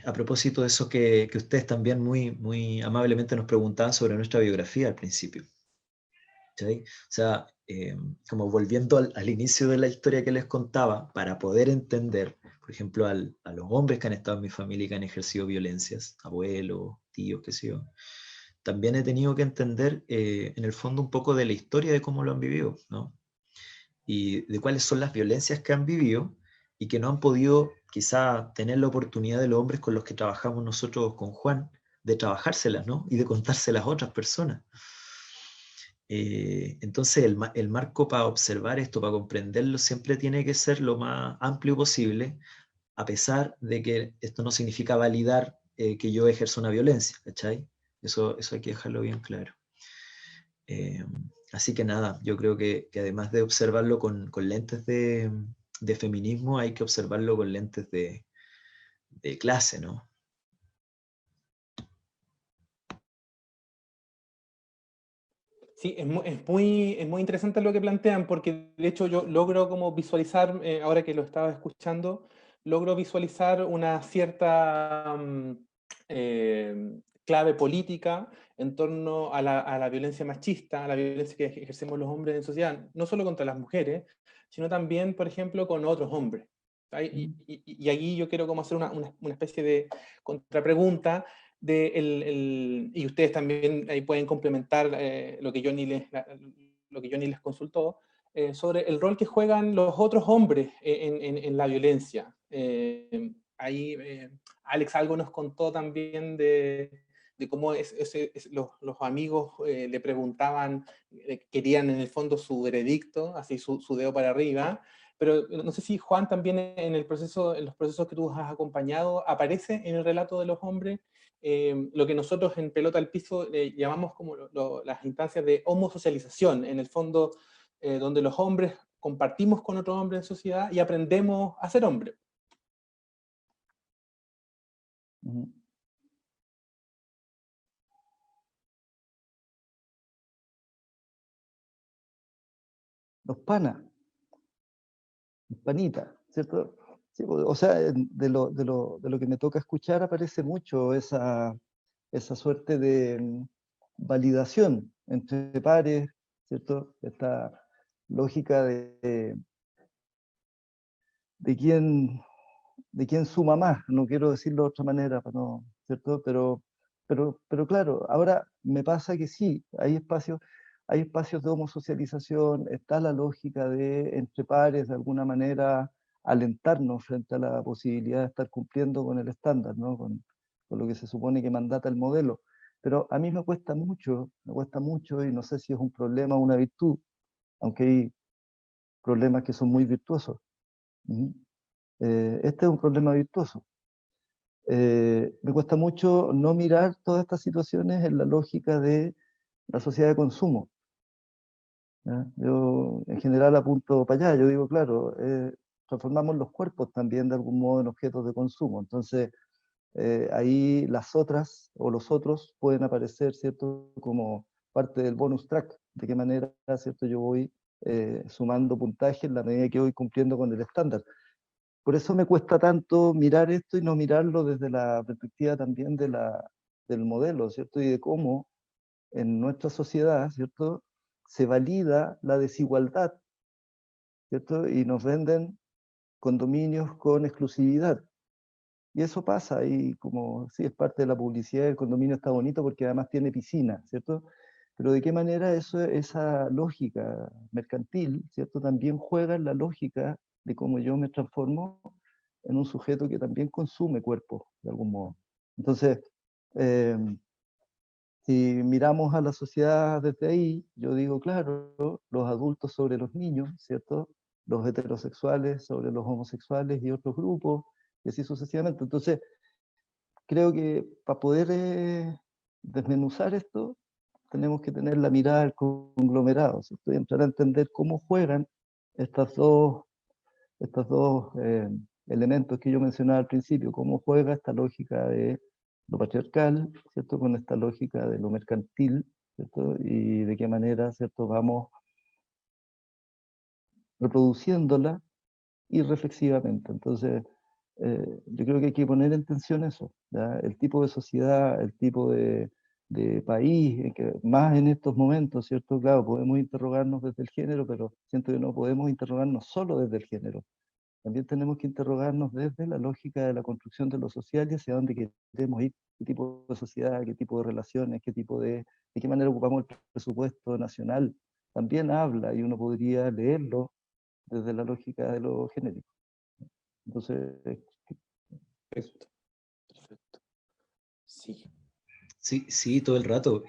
A propósito de eso que ustedes también muy, muy amablemente nos preguntaban sobre nuestra biografía al principio. ¿Sí? O sea, como volviendo al inicio de la historia que les contaba, para poder entender, por ejemplo, a los hombres que han estado en mi familia y que han ejercido violencias, abuelos, tíos, qué sé yo, también he tenido que entender en el fondo un poco de la historia de cómo lo han vivido, ¿no? Y de cuáles son las violencias que han vivido y que no han podido quizá tener la oportunidad de los hombres con los que trabajamos nosotros con Juan, de trabajárselas, ¿no? Y de contárselas a otras personas. Entonces el marco para observar esto, para comprenderlo, siempre tiene que ser lo más amplio posible, a pesar de que esto no significa validar que yo ejerzo una violencia, ¿cachai? Eso hay que dejarlo bien claro. Así que nada, yo creo que además de observarlo con lentes de feminismo, hay que observarlo con lentes de clase, ¿no? Sí, es muy interesante lo que plantean, porque de hecho yo logro como visualizar, ahora que lo estaba escuchando, logro visualizar una cierta clave política en torno a la violencia machista, a la violencia que ejercemos los hombres en sociedad, no solo contra las mujeres, sino también, por ejemplo, con otros hombres. Y aquí yo quiero como hacer una especie de contrapregunta y ustedes también ahí pueden complementar lo que Johnny les consultó, sobre el rol que juegan los otros hombres en la violencia. Ahí Alex algo nos contó también de cómo los amigos le preguntaban, querían en el fondo su veredicto, así su dedo para arriba, pero no sé si Juan también en los procesos que tú has acompañado, aparece en el relato de los hombres lo que nosotros en Pelota al Piso llamamos como las instancias de homosocialización, en el fondo donde los hombres compartimos con otros hombres en sociedad y aprendemos a ser hombres. Ujú. Los panas, los panitas, ¿cierto? Sí, o sea, de lo que me toca escuchar aparece mucho esa suerte de validación entre pares, ¿cierto? Esta lógica de quién, de quién suma más, no quiero decirlo de otra manera, no, ¿cierto? Pero claro, ahora me pasa que sí, hay espacios de homosocialización, está la lógica de entre pares, de alguna manera, alentarnos frente a la posibilidad de estar cumpliendo con el estándar, ¿no? Con lo que se supone que mandata el modelo. Pero a mí me cuesta mucho, y no sé si es un problema o una virtud, aunque hay problemas que son muy virtuosos. Ujú. Este es un problema virtuoso. Me cuesta mucho no mirar todas estas situaciones en la lógica de la sociedad de consumo. ¿Ya? Yo en general apunto para allá, yo digo, claro, transformamos los cuerpos también de algún modo en objetos de consumo. Entonces, ahí las otras o los otros pueden aparecer, ¿cierto?, como parte del bonus track, de qué manera, ¿cierto?, yo voy sumando puntaje en la medida que voy cumpliendo con el estándar. Por eso me cuesta tanto mirar esto y no mirarlo desde la perspectiva también del modelo, ¿cierto? Y de cómo en nuestra sociedad, ¿cierto?, se valida la desigualdad, ¿cierto? Y nos venden condominios con exclusividad. Y eso pasa, y como sí es parte de la publicidad, el condominio está bonito porque además tiene piscina, ¿cierto? Pero de qué manera esa lógica mercantil, ¿cierto?, también juega en la lógica de cómo yo me transformo en un sujeto que también consume cuerpo, de algún modo. Entonces, eh, si miramos a la sociedad desde ahí, yo digo, claro, los adultos sobre los niños, ¿cierto? Los heterosexuales sobre los homosexuales y otros grupos, y así sucesivamente. Entonces, creo que para poder desmenuzar esto, tenemos que tener la mirada del conglomerado, ¿cierto? Y entrar a entender cómo juegan estos dos elementos que yo mencionaba al principio, cómo juega esta lógica de lo patriarcal, ¿cierto?, con esta lógica de lo mercantil, ¿cierto?, y de qué manera, ¿cierto?, vamos reproduciéndola irreflexivamente. Entonces, yo creo que hay que poner en tensión eso, ¿ya? El tipo de sociedad, el tipo de país, más en estos momentos, ¿cierto? Claro, podemos interrogarnos desde el género, pero siento que no podemos interrogarnos solo desde el género. También tenemos que interrogarnos desde la lógica de la construcción de lo social y hacia dónde queremos ir, qué tipo de sociedad, qué tipo de relaciones, de qué manera ocupamos el presupuesto nacional. También habla y uno podría leerlo desde la lógica de lo genérico. Entonces, Perfecto, perfecto. Sí. Sí, sí, todo el rato.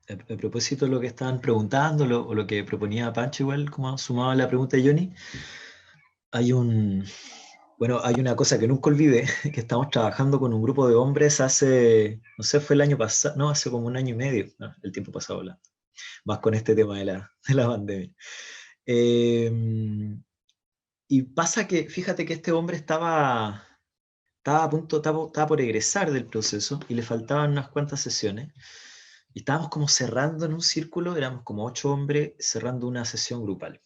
A propósito de lo que estaban preguntando, o lo que proponía Pancho, igual, como sumado a la pregunta de Johnny, hay hay una cosa que nunca olvidé, que estamos trabajando con un grupo de hombres hace, no sé, fue el año pasado, no, hace como un año y medio, no, el tiempo pasado hablando, más con este tema de la pandemia. Y pasa que, fíjate que este hombre estaba a punto, estaba por egresar del proceso y le faltaban unas cuantas sesiones. Y estábamos como cerrando en un círculo, éramos como 8 hombres cerrando una sesión grupal.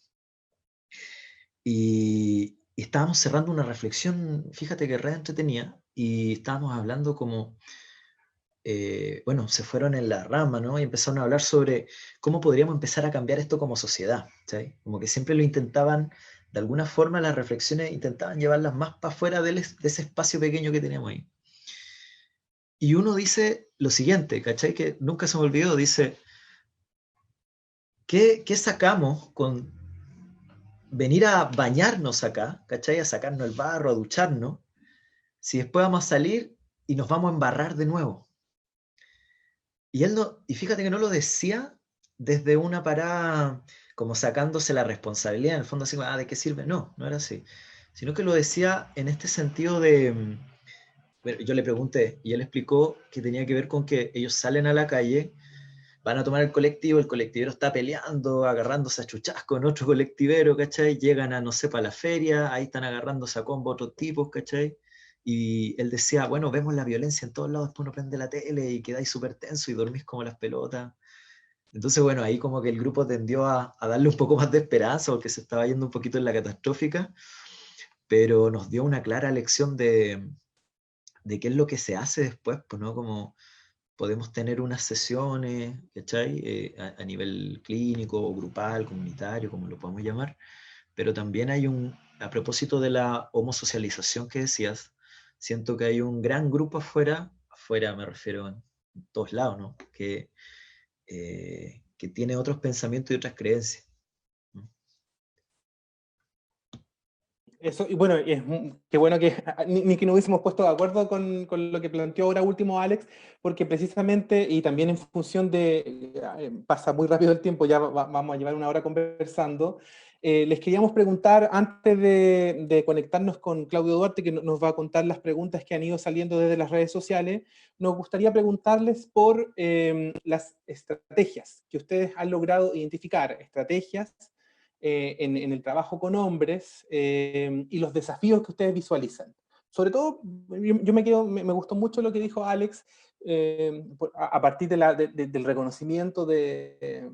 Y estábamos cerrando una reflexión, fíjate que re entretenida, y estábamos hablando como, bueno, se fueron en la rama, ¿no? Y empezaron a hablar sobre cómo podríamos empezar a cambiar esto como sociedad, ¿sí? Como que siempre lo intentaban, de alguna forma las reflexiones intentaban llevarlas más para afuera de ese espacio pequeño que teníamos ahí. Y uno dice lo siguiente, ¿cachai? Que nunca se me olvidó, dice, ¿qué sacamos con venir a bañarnos acá, ¿cachai? A sacarnos el barro, a ducharnos, si después vamos a salir y nos vamos a embarrar de nuevo? Y él no, y fíjate que no lo decía desde una parada como sacándose la responsabilidad, en el fondo así, ¿de qué sirve? No, no era así. Sino que lo decía en este sentido de, bueno, yo le pregunté y él explicó que tenía que ver con que ellos salen a la calle, van a tomar el colectivero está peleando, agarrándose a chuchas con otro colectivero, ¿cachai? Llegan a, no sé, para la feria, ahí están agarrándose a combo otros tipos, ¿cachai? Y él decía, bueno, vemos la violencia en todos lados, después uno prende la tele y quedáis súper tenso y dormís como las pelotas. Entonces, bueno, ahí como que el grupo tendió a darle un poco más de esperanza porque se estaba yendo un poquito en la catastrófica, pero nos dio una clara lección de qué es lo que se hace después, pues, ¿no? Como podemos tener unas sesiones, ¿cachai? A nivel clínico o grupal, comunitario, como lo podemos llamar, pero también hay a propósito de la homosocialización que decías, siento que hay un gran grupo afuera me refiero en todos lados, ¿no? Que tiene otros pensamientos y otras creencias. Eso, y bueno, qué bueno que ni que nos hubiésemos puesto de acuerdo con lo que planteó ahora último Alex, porque precisamente, y también en función de, pasa muy rápido el tiempo, ya vamos a llevar una hora conversando, les queríamos preguntar, antes de conectarnos con Claudio Duarte, que nos va a contar las preguntas que han ido saliendo desde las redes sociales, nos gustaría preguntarles por las estrategias que ustedes han logrado identificar, estrategias en el trabajo con hombres y los desafíos que ustedes visualizan. Sobre todo, yo me gustó mucho lo que dijo Alex a partir del reconocimiento de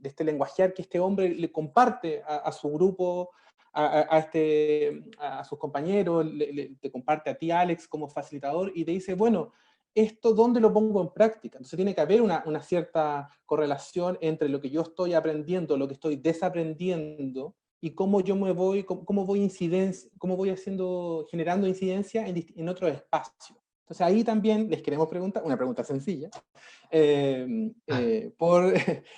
este lenguajear que este hombre le comparte a su grupo, a sus compañeros, te comparte a ti, Alex, como facilitador, y te dice, bueno, ¿esto dónde lo pongo en práctica? Entonces tiene que haber una cierta correlación entre lo que yo estoy aprendiendo, lo que estoy desaprendiendo, y cómo yo me voy, cómo voy haciendo, generando incidencia en otro espacio. Entonces ahí también les queremos preguntar, una pregunta sencilla, por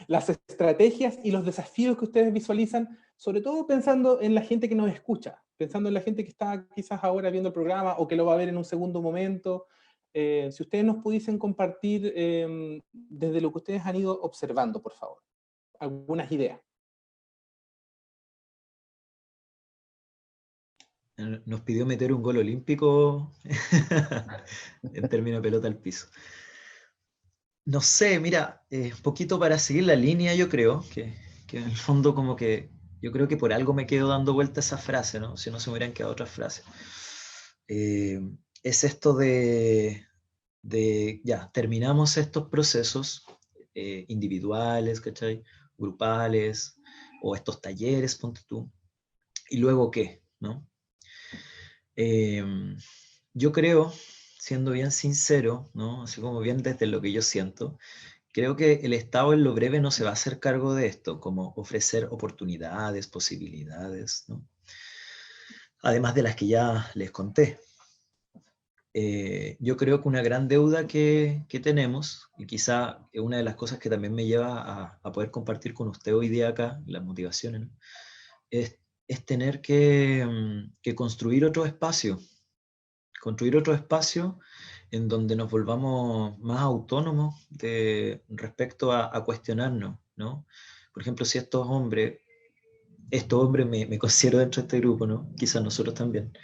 las estrategias y los desafíos que ustedes visualizan, sobre todo pensando en la gente que nos escucha, pensando en la gente que está quizás ahora viendo el programa o que lo va a ver en un segundo momento. Si ustedes nos pudiesen compartir desde lo que ustedes han ido observando, por favor, algunas ideas. Nos pidió meter un gol olímpico en términos de pelota al piso. No sé, mira, un poquito para seguir la línea, yo creo, que en el fondo como que, yo creo que por algo me quedo dando vuelta esa frase, ¿no? Si no se me hubieran quedado otras frases. Es esto ya, terminamos estos procesos individuales, ¿cachai? Grupales, o estos talleres, ponte tú, y luego qué, ¿no? Yo creo, siendo bien sincero, ¿no? Así como bien desde lo que yo siento, creo que el Estado en lo breve no se va a hacer cargo de esto, como ofrecer oportunidades, posibilidades, ¿no? Además de las que ya les conté. Yo creo que una gran deuda que tenemos, y quizá es una de las cosas que también me lleva a poder compartir con usted hoy día acá, las motivaciones, ¿no? es tener que construir otro espacio en donde nos volvamos más autónomos respecto a cuestionarnos, ¿no? Por ejemplo, si estos hombres me considero dentro de este grupo, ¿no? Quizás nosotros también.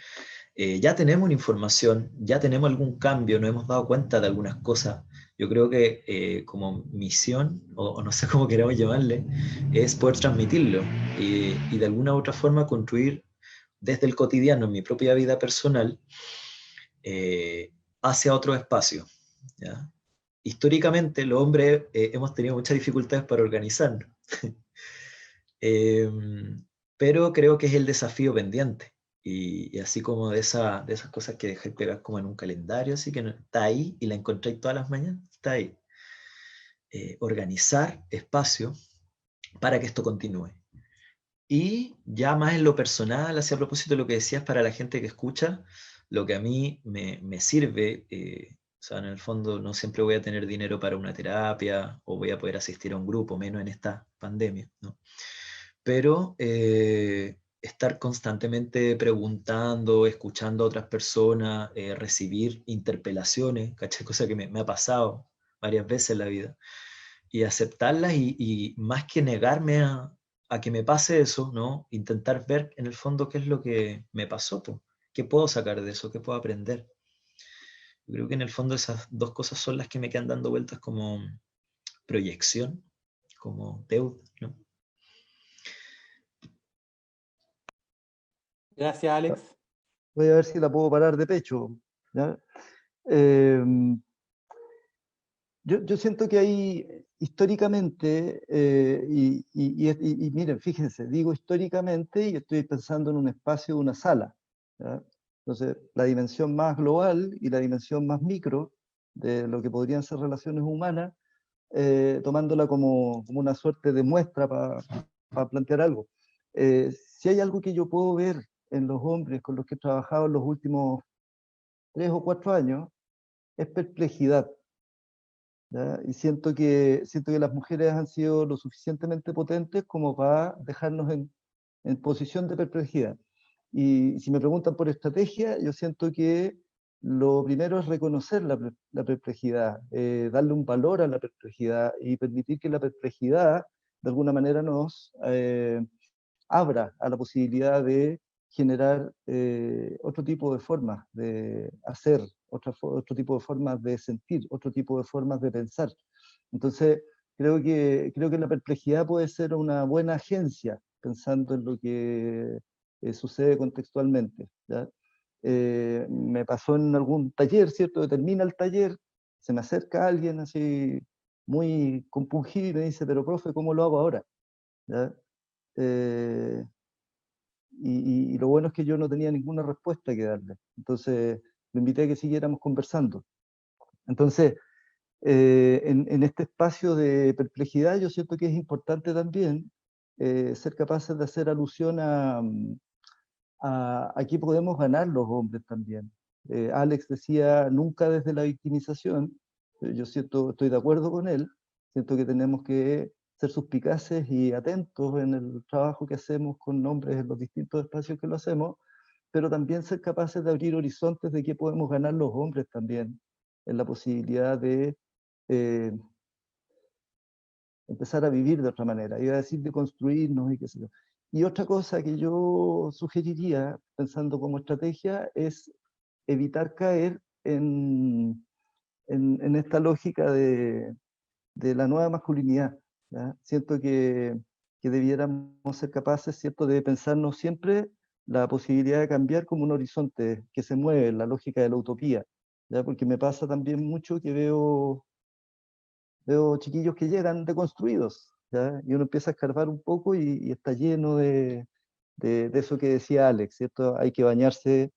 Ya tenemos una información, ya tenemos algún cambio, nos hemos dado cuenta de algunas cosas. Yo creo que como misión, o no sé cómo queramos llamarle, es poder transmitirlo y de alguna u otra forma construir desde el cotidiano, en mi propia vida personal, hacia otro espacio, ¿ya? históricamente los hombres hemos tenido muchas dificultades para organizarnos. Pero creo que es el desafío pendiente. Y así como de esas cosas que dejáis pegar como en un calendario, así que está ahí y la encontráis todas las mañanas, está ahí. Organizar espacio para que esto continúe. Y ya más en lo personal, así a propósito de lo que decías para la gente que escucha, lo que a mí me sirve, o sea, en el fondo no siempre voy a tener dinero para una terapia o voy a poder asistir a un grupo, menos en esta pandemia, ¿no? Pero estar constantemente preguntando, escuchando a otras personas, recibir interpelaciones, ¿cachai? Cosa que me ha pasado varias veces en la vida, y aceptarlas y más que negarme a que me pase eso, ¿no? Intentar ver en el fondo qué es lo que me pasó, po. ¿Qué puedo sacar de eso? ¿Qué puedo aprender? Yo creo que en el fondo esas dos cosas son las que me quedan dando vueltas como proyección, como deuda, ¿no? Gracias, Alex. Voy a ver si la puedo parar de pecho, ¿ya? Eh, yo siento que hay históricamente, y miren, fíjense, digo históricamente y estoy pensando en un espacio de una sala, ¿ya? Entonces, la dimensión más global y la dimensión más micro de lo que podrían ser relaciones humanas, tomándola como una suerte de muestra para plantear algo. Si hay algo que yo puedo ver en los hombres con los que he trabajado en los últimos 3 o 4 años, es perplejidad. ¿Ya? Y siento que las mujeres han sido lo suficientemente potentes como para dejarnos en posición de perplejidad. Y si me preguntan por estrategia, yo siento que lo primero es reconocer la perplejidad, darle un valor a la perplejidad y permitir que la perplejidad de alguna manera nos abra a la posibilidad de generar otro tipo de formas de hacer, otro tipo de formas de sentir, otro tipo de formas de pensar. Entonces, creo que la perplejidad puede ser una buena agencia, pensando en lo que sucede contextualmente, ¿ya? Me pasó en algún taller, ¿cierto? Termina el taller, se me acerca alguien así muy compungido y me dice, pero profe, ¿cómo lo hago ahora? ¿Ya? Eh, y lo bueno es que yo no tenía ninguna respuesta que darle. Entonces, lo invité a que siguiéramos conversando. Entonces, en este espacio de perplejidad, yo siento que es importante también ser capaces de hacer alusión a qué podemos ganar los hombres también. Alex decía, nunca desde la victimización. Yo siento, estoy de acuerdo con él. Siento que tenemos que ser suspicaces y atentos en el trabajo que hacemos con hombres en los distintos espacios que lo hacemos, pero también ser capaces de abrir horizontes de qué podemos ganar los hombres también, en la posibilidad de eh, empezar a vivir de otra manera, iba a decir de construirnos y qué sé yo. Y otra cosa que yo sugeriría, pensando como estrategia, es evitar caer en esta lógica de la nueva masculinidad, ¿ya? Siento que debiéramos ser capaces, ¿cierto?, de pensarnos siempre la posibilidad de cambiar como un horizonte que se mueve, la lógica de la utopía, ¿ya? Porque me pasa también mucho que veo chiquillos que llegan deconstruidos, ¿ya? Y uno empieza a escarbar un poco y está lleno de eso que decía Alex, ¿cierto? Hay que bañarse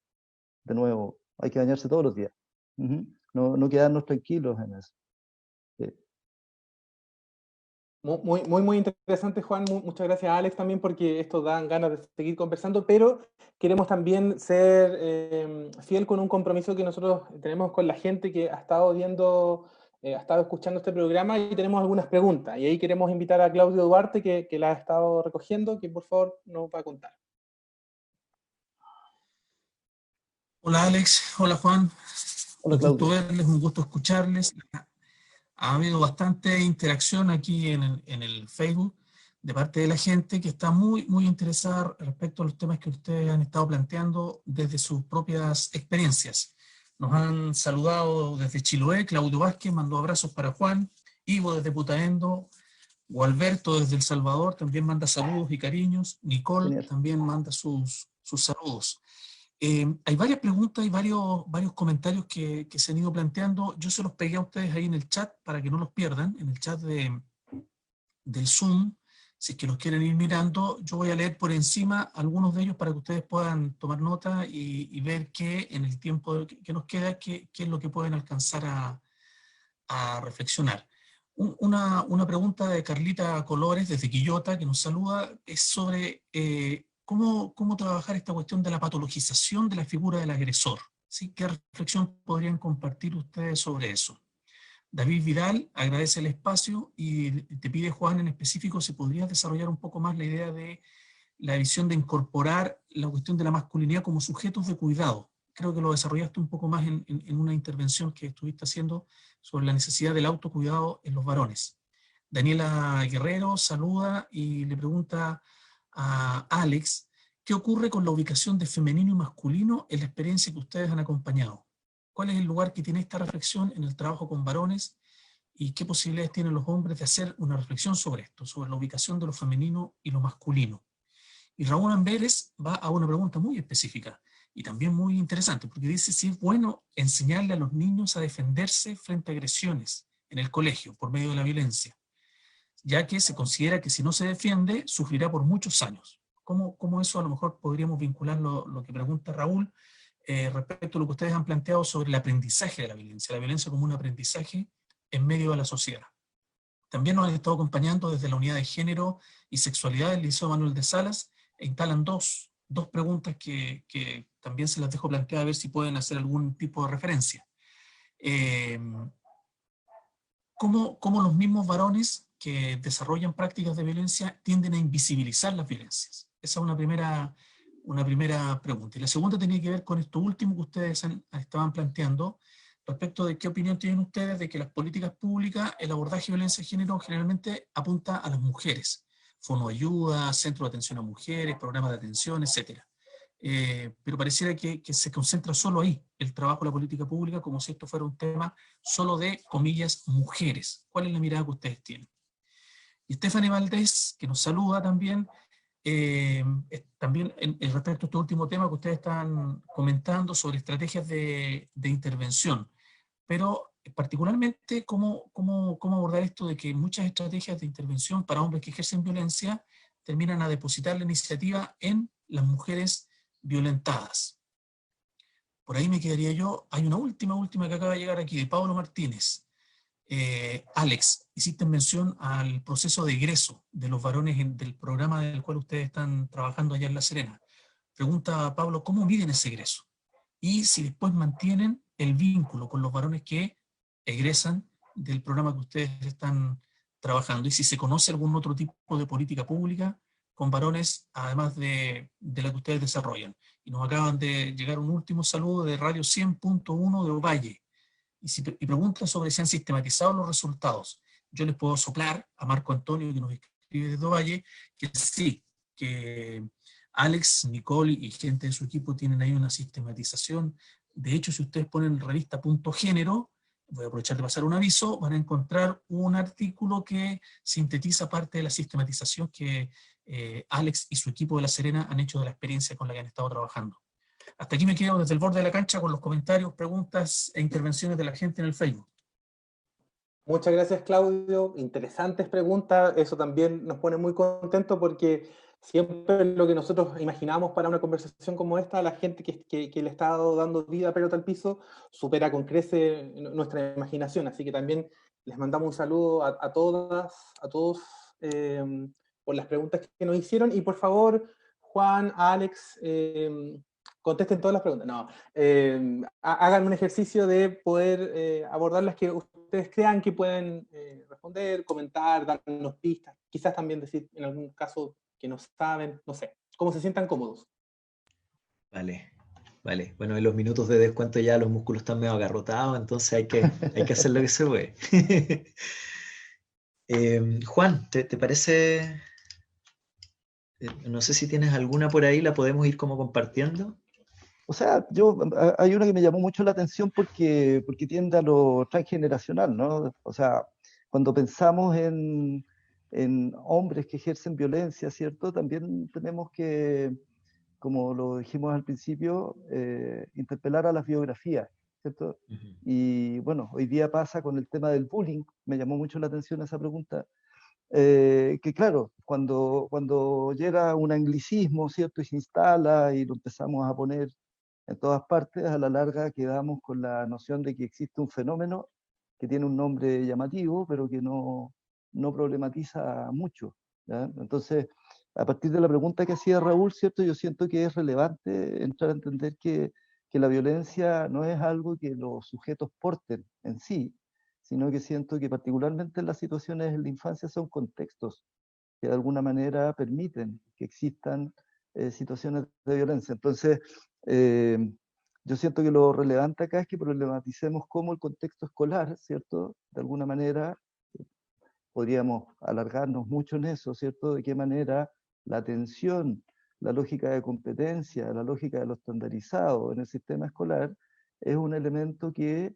de nuevo, hay que bañarse todos los días. No quedarnos tranquilos en eso. Sí. Muy interesante, Juan. Muchas gracias, Alex, también, porque esto dan ganas de seguir conversando, pero queremos también ser fiel con un compromiso que nosotros tenemos con la gente que ha estado viendo, ha estado escuchando este programa, y tenemos algunas preguntas. Y ahí queremos invitar a Claudio Duarte, que la ha estado recogiendo, que por favor nos va a contar. Hola Alex, hola Juan, Hola, un gusto Claudio. verles, un gusto escucharles. Ha habido bastante interacción aquí en el Facebook de parte de la gente que está muy interesada respecto a los temas que ustedes han estado planteando desde sus propias experiencias. Nos han saludado desde Chiloé, Claudio Vázquez mandó abrazos para Juan, Ivo desde Putaendo, Gualberto desde El Salvador también manda saludos y cariños, Nicole Genial. también manda sus saludos. Hay varias preguntas y varios comentarios que se han ido planteando. Yo se los pegué a ustedes ahí en el chat para que no los pierdan, en el chat del Zoom. Si es que los quieren ir mirando, yo voy a leer por encima algunos de ellos para que ustedes puedan tomar nota y ver qué en el tiempo que nos queda, qué es lo que pueden alcanzar a reflexionar. Una pregunta de Carlita Colores desde Quillota que nos saluda es sobre cómo trabajar esta cuestión de la patologización de la figura del agresor. ¿Sí? ¿Qué reflexión podrían compartir ustedes sobre eso? David Vidal agradece el espacio y te pide, Juan, en específico, si podrías desarrollar un poco más la idea de la visión de incorporar la cuestión de la masculinidad como sujetos de cuidado. Creo que lo desarrollaste un poco más en una intervención que estuviste haciendo sobre la necesidad del autocuidado en los varones. Daniela Guerrero saluda y le pregunta a Alex, ¿qué ocurre con la ubicación de femenino y masculino en la experiencia que ustedes han acompañado? ¿Cuál es el lugar que tiene esta reflexión en el trabajo con varones? ¿Y qué posibilidades tienen los hombres de hacer una reflexión sobre esto, sobre la ubicación de lo femenino y lo masculino? Y Raúl Amberes va a una pregunta muy específica y también muy interesante, porque dice si es bueno enseñarle a los niños a defenderse frente a agresiones en el colegio por medio de la violencia, ya que se considera que si no se defiende, sufrirá por muchos años. ¿Cómo eso a lo mejor podríamos vincular lo que pregunta Raúl respecto a lo que ustedes han planteado sobre el aprendizaje de la violencia como un aprendizaje en medio de la sociedad? También nos han estado acompañando desde la unidad de género y sexualidad del Liceo Manuel de Salas e instalan dos preguntas que también se las dejo planteadas a ver si pueden hacer algún tipo de referencia. ¿Cómo los mismos varones que desarrollan prácticas de violencia tienden a invisibilizar las violencias? Esa es una primera pregunta. Y la segunda tenía que ver con esto último que ustedes estaban planteando, respecto de qué opinión tienen ustedes de que las políticas públicas, el abordaje de violencia de género generalmente apunta a las mujeres. Fonoayuda, centro de atención a mujeres, programas de atención, etc. Pero pareciera que se concentra solo ahí el trabajo de la política pública, como si esto fuera un tema solo de, comillas, mujeres. ¿Cuál es la mirada que ustedes tienen? Y Stephanie Valdés, que nos saluda también, también en respecto a este último tema que ustedes están comentando sobre estrategias de intervención, pero particularmente cómo abordar esto de que muchas estrategias de intervención para hombres que ejercen violencia terminan a depositar la iniciativa en las mujeres violentadas. Por ahí me quedaría yo. Hay una última que acaba de llegar aquí, de Pablo Martínez. Alex, hiciste mención al proceso de egreso de los varones del programa del cual ustedes están trabajando allá en La Serena. Pregunta Pablo, ¿cómo miden ese egreso? Y si después mantienen el vínculo con los varones que egresan del programa que ustedes están trabajando, y si se conoce algún otro tipo de política pública con varones, además de la que ustedes desarrollan. Y nos acaban de llegar un último saludo de Radio 100.1 de Ovalle, y preguntan sobre si han sistematizado los resultados. Yo les puedo soplar a Marco Antonio, que nos escribe desde Ovalle, que sí, que Alex, Nicole y gente de su equipo tienen ahí una sistematización. De hecho, si ustedes ponen revista.género, voy a aprovechar de pasar un aviso, van a encontrar un artículo que sintetiza parte de la sistematización que Alex y su equipo de La Serena han hecho de la experiencia con la que han estado trabajando. Hasta aquí me quedo desde el borde de la cancha con los comentarios, preguntas e intervenciones de la gente en el Facebook. Muchas gracias, Claudio. Interesantes preguntas. Eso también nos pone muy contentos porque siempre lo que nosotros imaginamos para una conversación como esta, la gente que le está dando vida a Pelota al Piso, supera con crece nuestra imaginación. Así que también les mandamos un saludo a todas, a todos, por las preguntas que nos hicieron. Y por favor, Juan, Alex, contesten todas las preguntas. No, hagan un ejercicio de poder abordar las que ustedes crean que pueden responder, comentar, darnos pistas, quizás también decir en algún caso que no saben, no sé, cómo se sientan cómodos. Vale. Bueno, en los minutos de descuento ya los músculos están medio agarrotados, entonces hay que hacer lo que se puede. Juan, ¿te parece? No sé si tienes alguna por ahí, la podemos ir como compartiendo. O sea, hay una que me llamó mucho la atención porque tiende a lo transgeneracional, ¿no? O sea, cuando pensamos en hombres que ejercen violencia, ¿cierto? También tenemos que como lo dijimos al principio, interpelar a las biografías, ¿cierto? Y bueno, hoy día pasa con el tema del bullying, me llamó mucho la atención esa pregunta, que claro, cuando llega un anglicismo, ¿cierto? Y se instala y lo empezamos a poner en todas partes, a la larga quedamos con la noción de que existe un fenómeno que tiene un nombre llamativo, pero que no problematiza mucho, ¿ya? Entonces, a partir de la pregunta que hacía Raúl, ¿cierto? Yo siento que es relevante entrar a entender que la violencia no es algo que los sujetos porten en sí, sino que siento que particularmente en las situaciones en la infancia son contextos que de alguna manera permiten que existan situaciones de violencia. Entonces, eh, yo siento que lo relevante acá es que problematicemos cómo el contexto escolar, ¿cierto? De alguna manera, podríamos alargarnos mucho en eso, ¿cierto? De qué manera la atención, la lógica de competencia, la lógica de lo estandarizado en el sistema escolar es un elemento que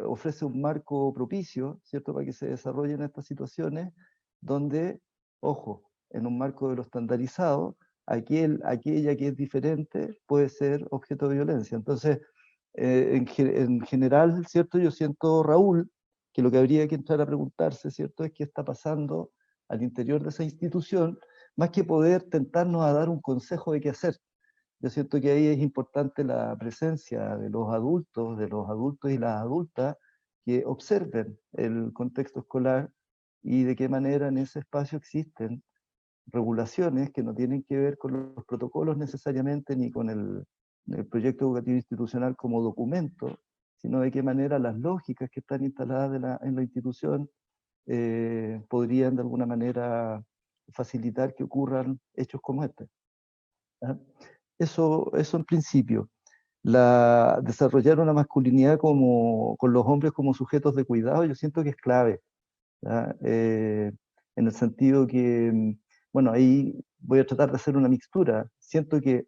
ofrece un marco propicio, ¿cierto? Para que se desarrollen estas situaciones donde, ojo, en un marco de lo estandarizado, aquella que es diferente puede ser objeto de violencia. Entonces, en general, ¿cierto? Yo siento, Raúl, que lo que habría que entrar a preguntarse, ¿cierto?, es qué está pasando al interior de esa institución, más que poder tentarnos a dar un consejo de qué hacer. Yo siento que ahí es importante la presencia de los adultos y las adultas, que observen el contexto escolar y de qué manera en ese espacio existen regulaciones que no tienen que ver con los protocolos necesariamente, ni con el proyecto educativo institucional como documento, sino de qué manera las lógicas que están instaladas en la institución podrían de alguna manera facilitar que ocurran hechos como este. ¿Ah? Eso en principio. Desarrollar una masculinidad con los hombres como sujetos de cuidado, yo siento que es clave. En el sentido que, bueno, ahí voy a tratar de hacer una mixtura. Siento que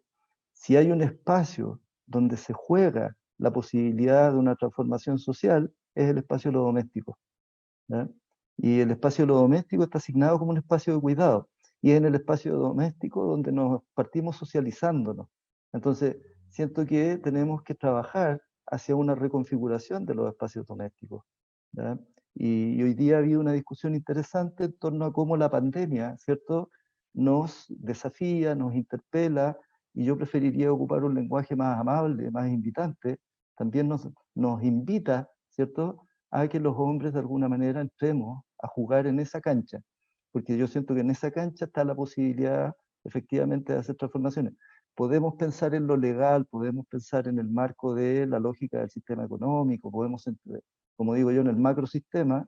si hay un espacio donde se juega la posibilidad de una transformación social, es el espacio de lo doméstico, ¿ya? Y el espacio de lo doméstico está asignado como un espacio de cuidado. Y es en el espacio doméstico donde nos partimos socializándonos. Entonces, siento que tenemos que trabajar hacia una reconfiguración de los espacios domésticos, ¿ya? Y hoy día ha habido una discusión interesante en torno a cómo la pandemia, ¿cierto?, nos desafía, nos interpela, y yo preferiría ocupar un lenguaje más amable, más invitante. También nos invita, ¿cierto?, a que los hombres de alguna manera entremos a jugar en esa cancha, porque yo siento que en esa cancha está la posibilidad efectivamente de hacer transformaciones. Podemos pensar en lo legal, podemos pensar en el marco de la lógica del sistema económico, podemos, como digo yo, en el macrosistema,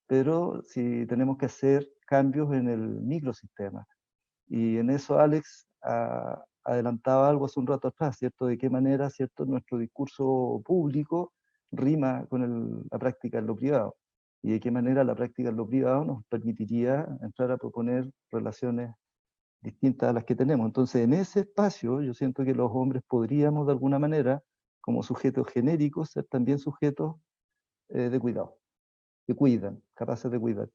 pero si tenemos que hacer cambios en el microsistema. Y en eso Alex adelantaba algo hace un rato atrás, ¿cierto? De qué manera, ¿cierto?, nuestro discurso público rima con la práctica en lo privado. Y de qué manera la práctica en lo privado nos permitiría entrar a proponer relaciones distintas a las que tenemos. Entonces, en ese espacio, yo siento que los hombres podríamos, de alguna manera, como sujetos genéricos, ser también sujetos de cuidado, que cuidan, capaces de cuidar.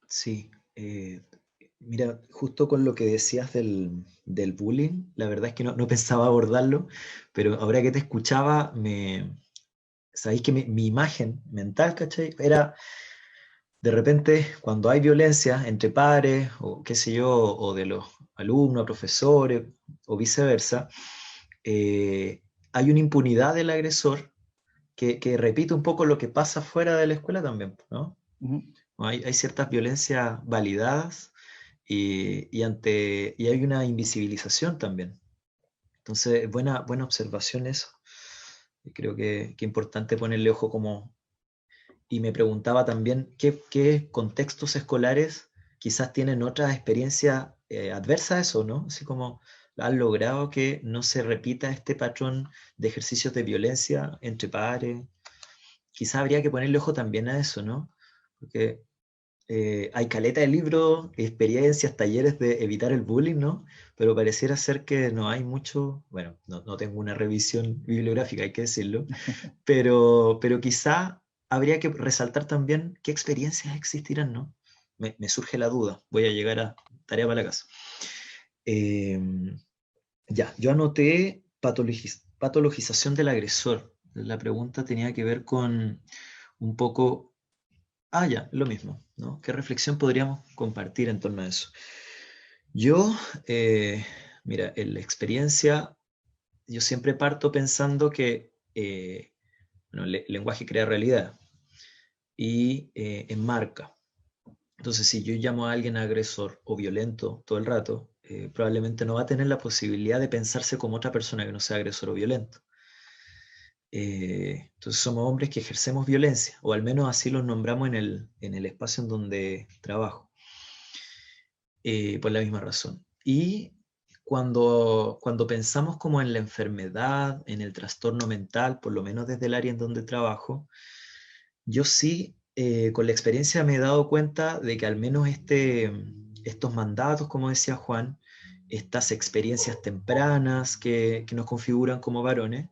Sí, mira, justo con lo que decías del bullying, la verdad es que no pensaba abordarlo, pero ahora que te escuchaba, sabéis que mi imagen mental, ¿cachai? Era de repente cuando hay violencia entre pares, o qué sé yo, o de los alumnos, profesores, o viceversa, hay una impunidad del agresor que repite un poco lo que pasa fuera de la escuela también, ¿no? Hay ciertas violencias validadas y hay una invisibilización también. Entonces, buena observación eso. Y creo que es importante ponerle ojo como... Y me preguntaba también qué contextos escolares quizás tienen otras experiencias adversas a eso, ¿no? Así como han logrado que no se repita este patrón de ejercicios de violencia entre pares. Quizás habría que ponerle ojo también a eso, ¿no? Porque hay caleta de libros, experiencias, talleres de evitar el bullying, ¿no? Pero pareciera ser que no hay mucho, bueno, no tengo una revisión bibliográfica, hay que decirlo, pero quizá habría que resaltar también qué experiencias existirán, ¿no? me surge la duda, voy a llegar a tarea para la casa. Ya, yo anoté patologización del agresor. La pregunta tenía que ver con un poco... Ah, ya, lo mismo, ¿no? ¿Qué reflexión podríamos compartir en torno a eso? Yo, mira, en la experiencia, yo siempre parto pensando que bueno, lenguaje crea realidad y enmarca. Entonces, si yo llamo a alguien agresor o violento todo el rato, probablemente no va a tener la posibilidad de pensarse como otra persona que no sea agresor o violento. Entonces somos hombres que ejercemos violencia, o al menos así los nombramos en el espacio en donde trabajo, por la misma razón. Y cuando pensamos como en la enfermedad, en el trastorno mental, por lo menos desde el área en donde trabajo, yo sí, con la experiencia me he dado cuenta de que al menos estos mandatos, como decía Juan, estas experiencias tempranas que nos configuran como varones,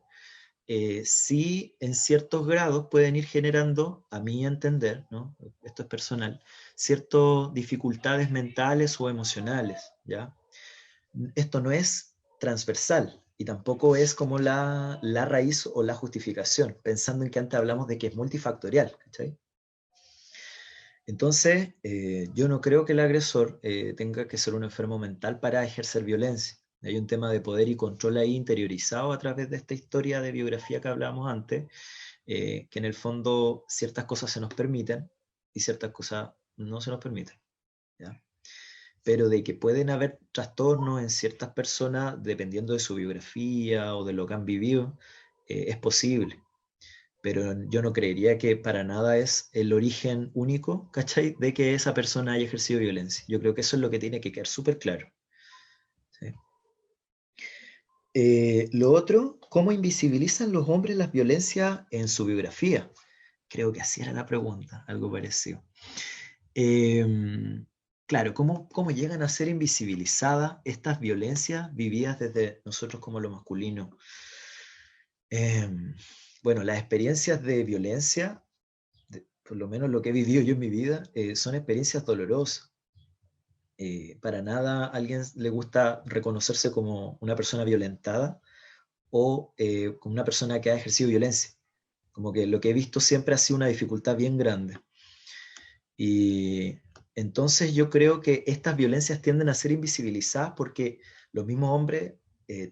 sí en ciertos grados pueden ir generando, a mi entender, ¿no? Esto es personal, ciertas dificultades mentales o emocionales, ¿ya? Esto no es transversal y tampoco es como la raíz o la justificación, pensando en que antes hablamos de que es multifactorial, ¿cachai? Entonces, yo no creo que el agresor tenga que ser un enfermo mental para ejercer violencia. Hay un tema de poder y control ahí interiorizado a través de esta historia de biografía que hablábamos antes, que en el fondo ciertas cosas se nos permiten y ciertas cosas no se nos permiten, ¿ya? Pero de que pueden haber trastornos en ciertas personas dependiendo de su biografía o de lo que han vivido, es posible. Pero yo no creería que para nada es el origen único, ¿cachai? De que esa persona haya ejercido violencia. Yo creo que eso es lo que tiene que quedar súper claro. ¿Sí? Lo otro, ¿cómo invisibilizan los hombres las violencias en su biografía? Creo que así era la pregunta, algo parecido. Claro, ¿cómo llegan a ser invisibilizadas estas violencias vividas desde nosotros como lo masculino? Bueno, las experiencias de violencia, por lo menos lo que he vivido yo en mi vida, son experiencias dolorosas. Para nada a alguien le gusta reconocerse como una persona violentada o como una persona que ha ejercido violencia. Como que lo que he visto siempre ha sido una dificultad bien grande. Y entonces yo creo que estas violencias tienden a ser invisibilizadas porque los mismos hombres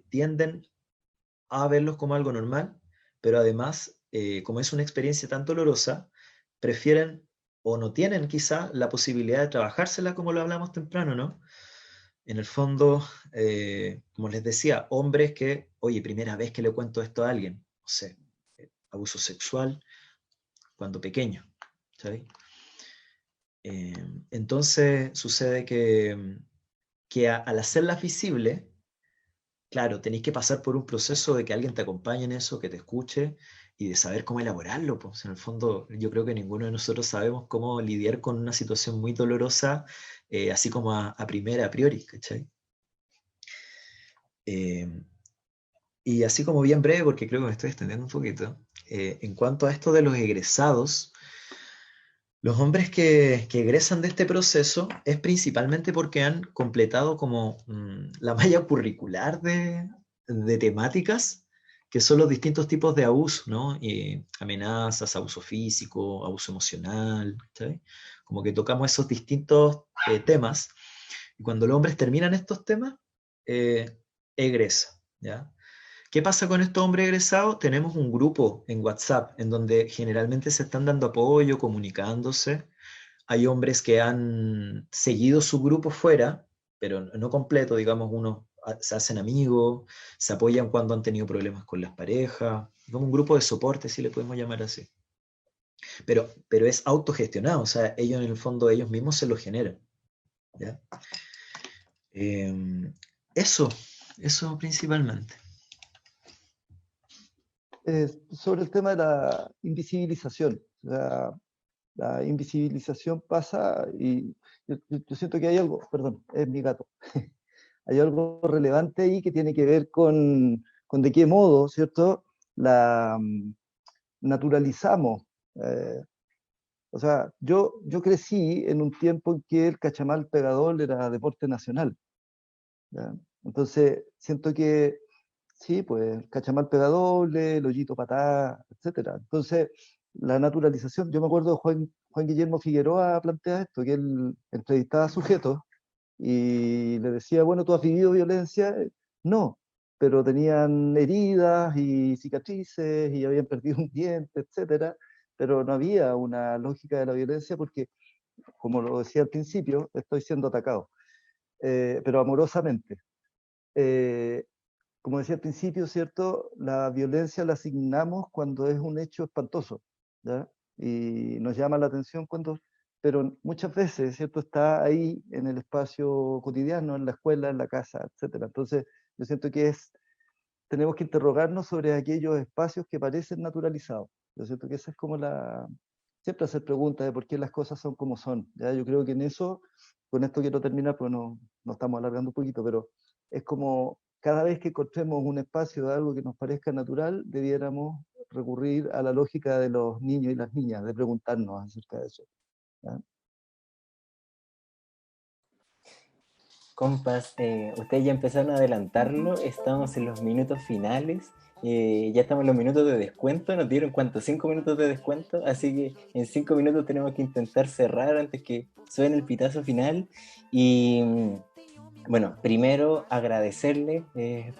tienden a verlos como algo normal, pero además, como es una experiencia tan dolorosa, prefieren o no tienen quizá la posibilidad de trabajársela como lo hablamos temprano, ¿no? En el fondo, como les decía, hombres que, oye, primera vez que le cuento esto a alguien, no sé, abuso sexual cuando pequeño, ¿sabes? Entonces sucede que al hacerlas visibles, claro, tenéis que pasar por un proceso de que alguien te acompañe en eso, que te escuche y de saber cómo elaborarlo. Pues. En el fondo, yo creo que ninguno de nosotros sabemos cómo lidiar con una situación muy dolorosa, así como a primera, a priori, ¿cachai? Y así como bien breve, porque creo que me estoy extendiendo un poquito, en cuanto a esto de los egresados, los hombres que egresan de este proceso es principalmente porque han completado como la malla curricular de temáticas que son los distintos tipos de abuso, ¿no? Y amenazas, abuso físico, abuso emocional, ¿sabes? Como que tocamos esos distintos temas y cuando los hombres terminan estos temas, egresa, ¿ya? ¿Qué pasa con estos hombres egresados? Tenemos un grupo en WhatsApp en donde generalmente se están dando apoyo, comunicándose. Hay hombres que han seguido su grupo fuera, pero no completo, digamos, unos se hacen amigos, se apoyan cuando han tenido problemas con las parejas, como un grupo de soporte, si le podemos llamar así. Pero es autogestionado, o sea, ellos en el fondo, ellos mismos se lo generan. ¿Ya? Eso principalmente. Sobre el tema de la invisibilización. La invisibilización pasa y yo siento que hay algo, perdón, es mi gato, hay algo relevante ahí que tiene que ver con de qué modo, ¿cierto? Naturalizamos O sea, yo crecí en un tiempo en que el cachamal pegador era deporte nacional, ¿ya? Entonces, siento que sí, pues el cachamal pega doble, el hoyito patá, etcétera. Entonces, la naturalización, yo me acuerdo de Juan Guillermo Figueroa plantea esto, que él entrevistaba a sujetos y le decía, bueno, ¿tú has vivido violencia? No, pero tenían heridas y cicatrices y habían perdido un diente, etcétera, pero no había una lógica de la violencia porque, como lo decía al principio, estoy siendo atacado, pero amorosamente. Eh, como decía al principio, ¿cierto? La violencia la asignamos cuando es un hecho espantoso, ¿ya? Y nos llama la atención cuando, pero muchas veces, ¿cierto? Está ahí en el espacio cotidiano, en la escuela, en la casa, etcétera. Entonces, yo siento que tenemos que interrogarnos sobre aquellos espacios que parecen naturalizados. Yo siento que esa es como siempre hacer preguntas de por qué las cosas son como son, ¿ya? Yo creo que en eso, con esto quiero terminar, pues no estamos alargando un poquito, pero es como cada vez que encontremos un espacio de algo que nos parezca natural, debiéramos recurrir a la lógica de los niños y las niñas, de preguntarnos acerca de eso, ¿ya? Compas, ustedes ya empezaron a adelantarlo, estamos en los minutos finales, ya estamos en los minutos de descuento, nos dieron ¿cuánto? 5 minutos de descuento, así que en 5 minutos tenemos que intentar cerrar antes que suene el pitazo final. Y bueno, primero agradecerles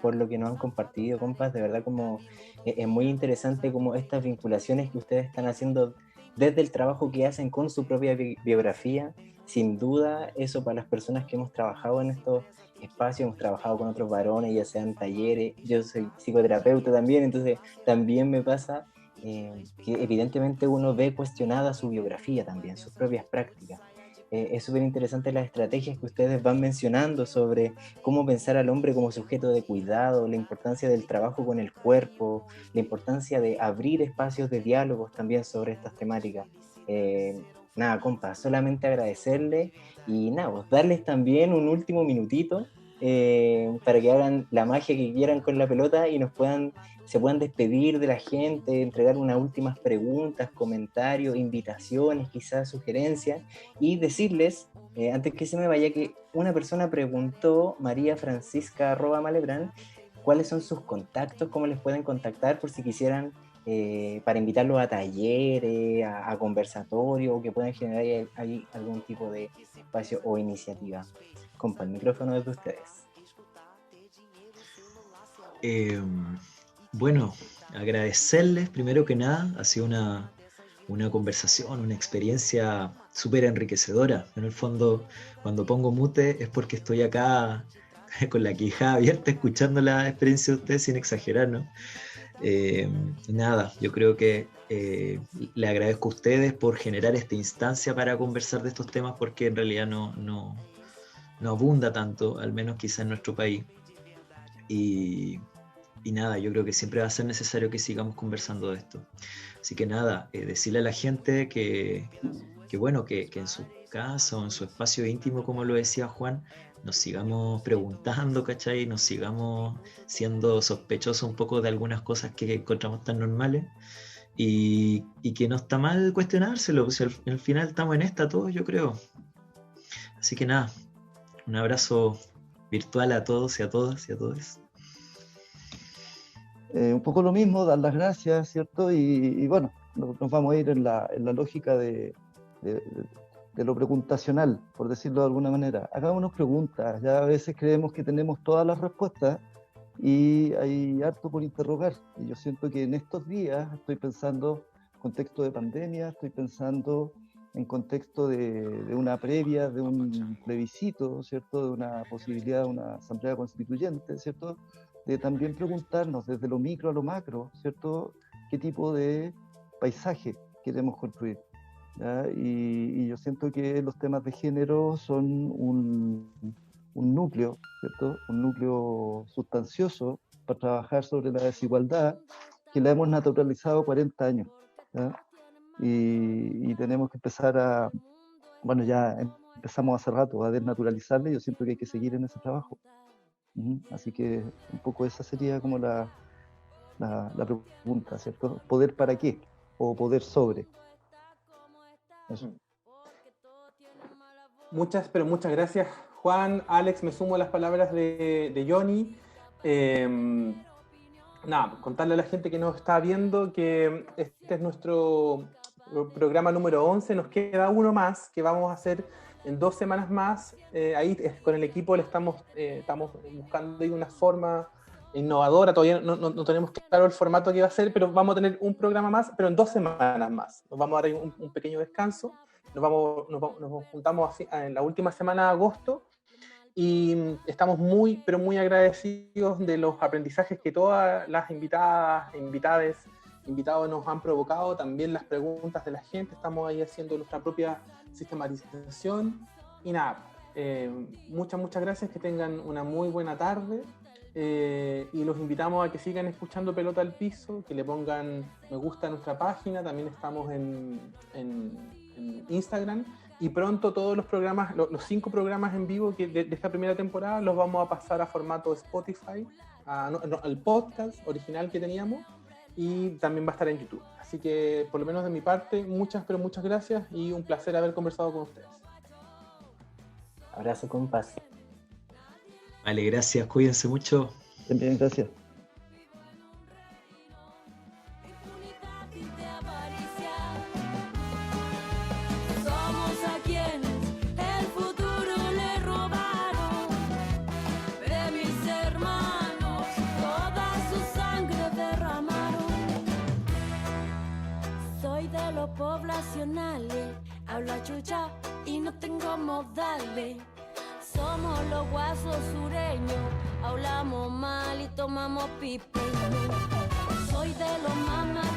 por lo que nos han compartido, compas, de verdad como es muy interesante como estas vinculaciones que ustedes están haciendo desde el trabajo que hacen con su propia biografía. Sin duda, eso para las personas que hemos trabajado en estos espacios, hemos trabajado con otros varones, ya sean talleres, yo soy psicoterapeuta también, entonces también me pasa que evidentemente uno ve cuestionada su biografía también, sus propias prácticas. Es súper interesante las estrategias que ustedes van mencionando sobre cómo pensar al hombre como sujeto de cuidado, la importancia del trabajo con el cuerpo, la importancia de abrir espacios de diálogos también sobre estas temáticas. Nada, compa, solamente agradecerle y nada, pues darles también un último minutito para que hagan la magia que quieran con la pelota y se puedan despedir de la gente, entregar unas últimas preguntas, comentarios, invitaciones, quizás sugerencias, y decirles, antes que se me vaya, que una persona preguntó, María Francisca @Malebrán, cuáles son sus contactos, cómo les pueden contactar por si quisieran para invitarlos a talleres, a conversatorios, o que puedan generar ahí algún tipo de espacio o iniciativa. Compa, el micrófono es de ustedes. Bueno, agradecerles primero que nada, ha sido una conversación, una experiencia súper enriquecedora. En el fondo, cuando pongo mute es porque estoy acá con la quijada abierta escuchando la experiencia de ustedes sin exagerar, ¿no? Nada, yo creo que le agradezco a ustedes por generar esta instancia para conversar de estos temas porque en realidad no abunda tanto, al menos quizá en nuestro país. Y nada, yo creo que siempre va a ser necesario que sigamos conversando de esto. Así que nada, decirle a la gente que bueno, que en su casa o en su espacio íntimo, como lo decía Juan, nos sigamos preguntando, ¿cachai? Nos sigamos siendo sospechosos un poco de algunas cosas que encontramos tan normales y que no está mal cuestionárselo, pues al final estamos en esta todos, yo creo. Así que nada, un abrazo virtual a todos y a todas y a todos. Un poco lo mismo, dar las gracias, ¿cierto? Y bueno, nos vamos a ir en la lógica de lo preguntacional, por decirlo de alguna manera. Hagámonos preguntas, ya a veces creemos que tenemos todas las respuestas y hay harto por interrogar. Y yo siento que en estos días estoy pensando en contexto de pandemia, estoy pensando en contexto de una previa, de un plebiscito, ¿cierto? De una posibilidad de una asamblea constituyente, ¿cierto? De también preguntarnos desde lo micro a lo macro, ¿cierto? ¿Qué tipo de paisaje queremos construir? ¿Ya? Y yo siento que los temas de género son un núcleo, ¿cierto? Un núcleo sustancioso para trabajar sobre la desigualdad que la hemos naturalizado 40 años. ¿Ya? Y tenemos que empezar bueno, ya empezamos hace rato a desnaturalizarla y yo siento que hay que seguir en ese trabajo. Así que un poco esa sería como la pregunta, ¿cierto? ¿Poder para qué? O poder sobre. Eso. Muchas gracias, Juan. Alex, me sumo a las palabras de Johnny. Contarle a la gente que nos está viendo que este es nuestro programa número 11. Nos queda uno más que vamos a hacer en 2 semanas más. Ahí con el equipo estamos buscando ahí una forma innovadora. Todavía no tenemos claro el formato que va a ser, pero vamos a tener un programa más, pero en 2 semanas más. Nos vamos a dar ahí un pequeño descanso. Nos juntamos en la última semana de agosto y estamos muy, pero muy agradecidos de los aprendizajes que todas las invitados nos han provocado, también las preguntas de la gente. Estamos ahí haciendo nuestra propia sistematización y nada, muchas gracias, que tengan una muy buena tarde. Y los invitamos a que sigan escuchando Pelota al Piso, que le pongan me gusta a nuestra página. También estamos en Instagram, y pronto todos los programas, los 5 programas en vivo de esta primera temporada, los vamos a pasar a formato Spotify, al podcast original que teníamos, y también va a estar en YouTube. Así que, por lo menos de mi parte, muchas gracias y un placer haber conversado con ustedes. Abrazo, compas. Vale, gracias, cuídense mucho. Bien, gracias. Somos a quienes el futuro le robaron, de mis hermanos toda su sangre derramaron. Soy de los poblacionales, hablo chucha y no tengo modales. Somos los guasos sureños, hablamos mal y tomamos pipeño. Soy de los mamas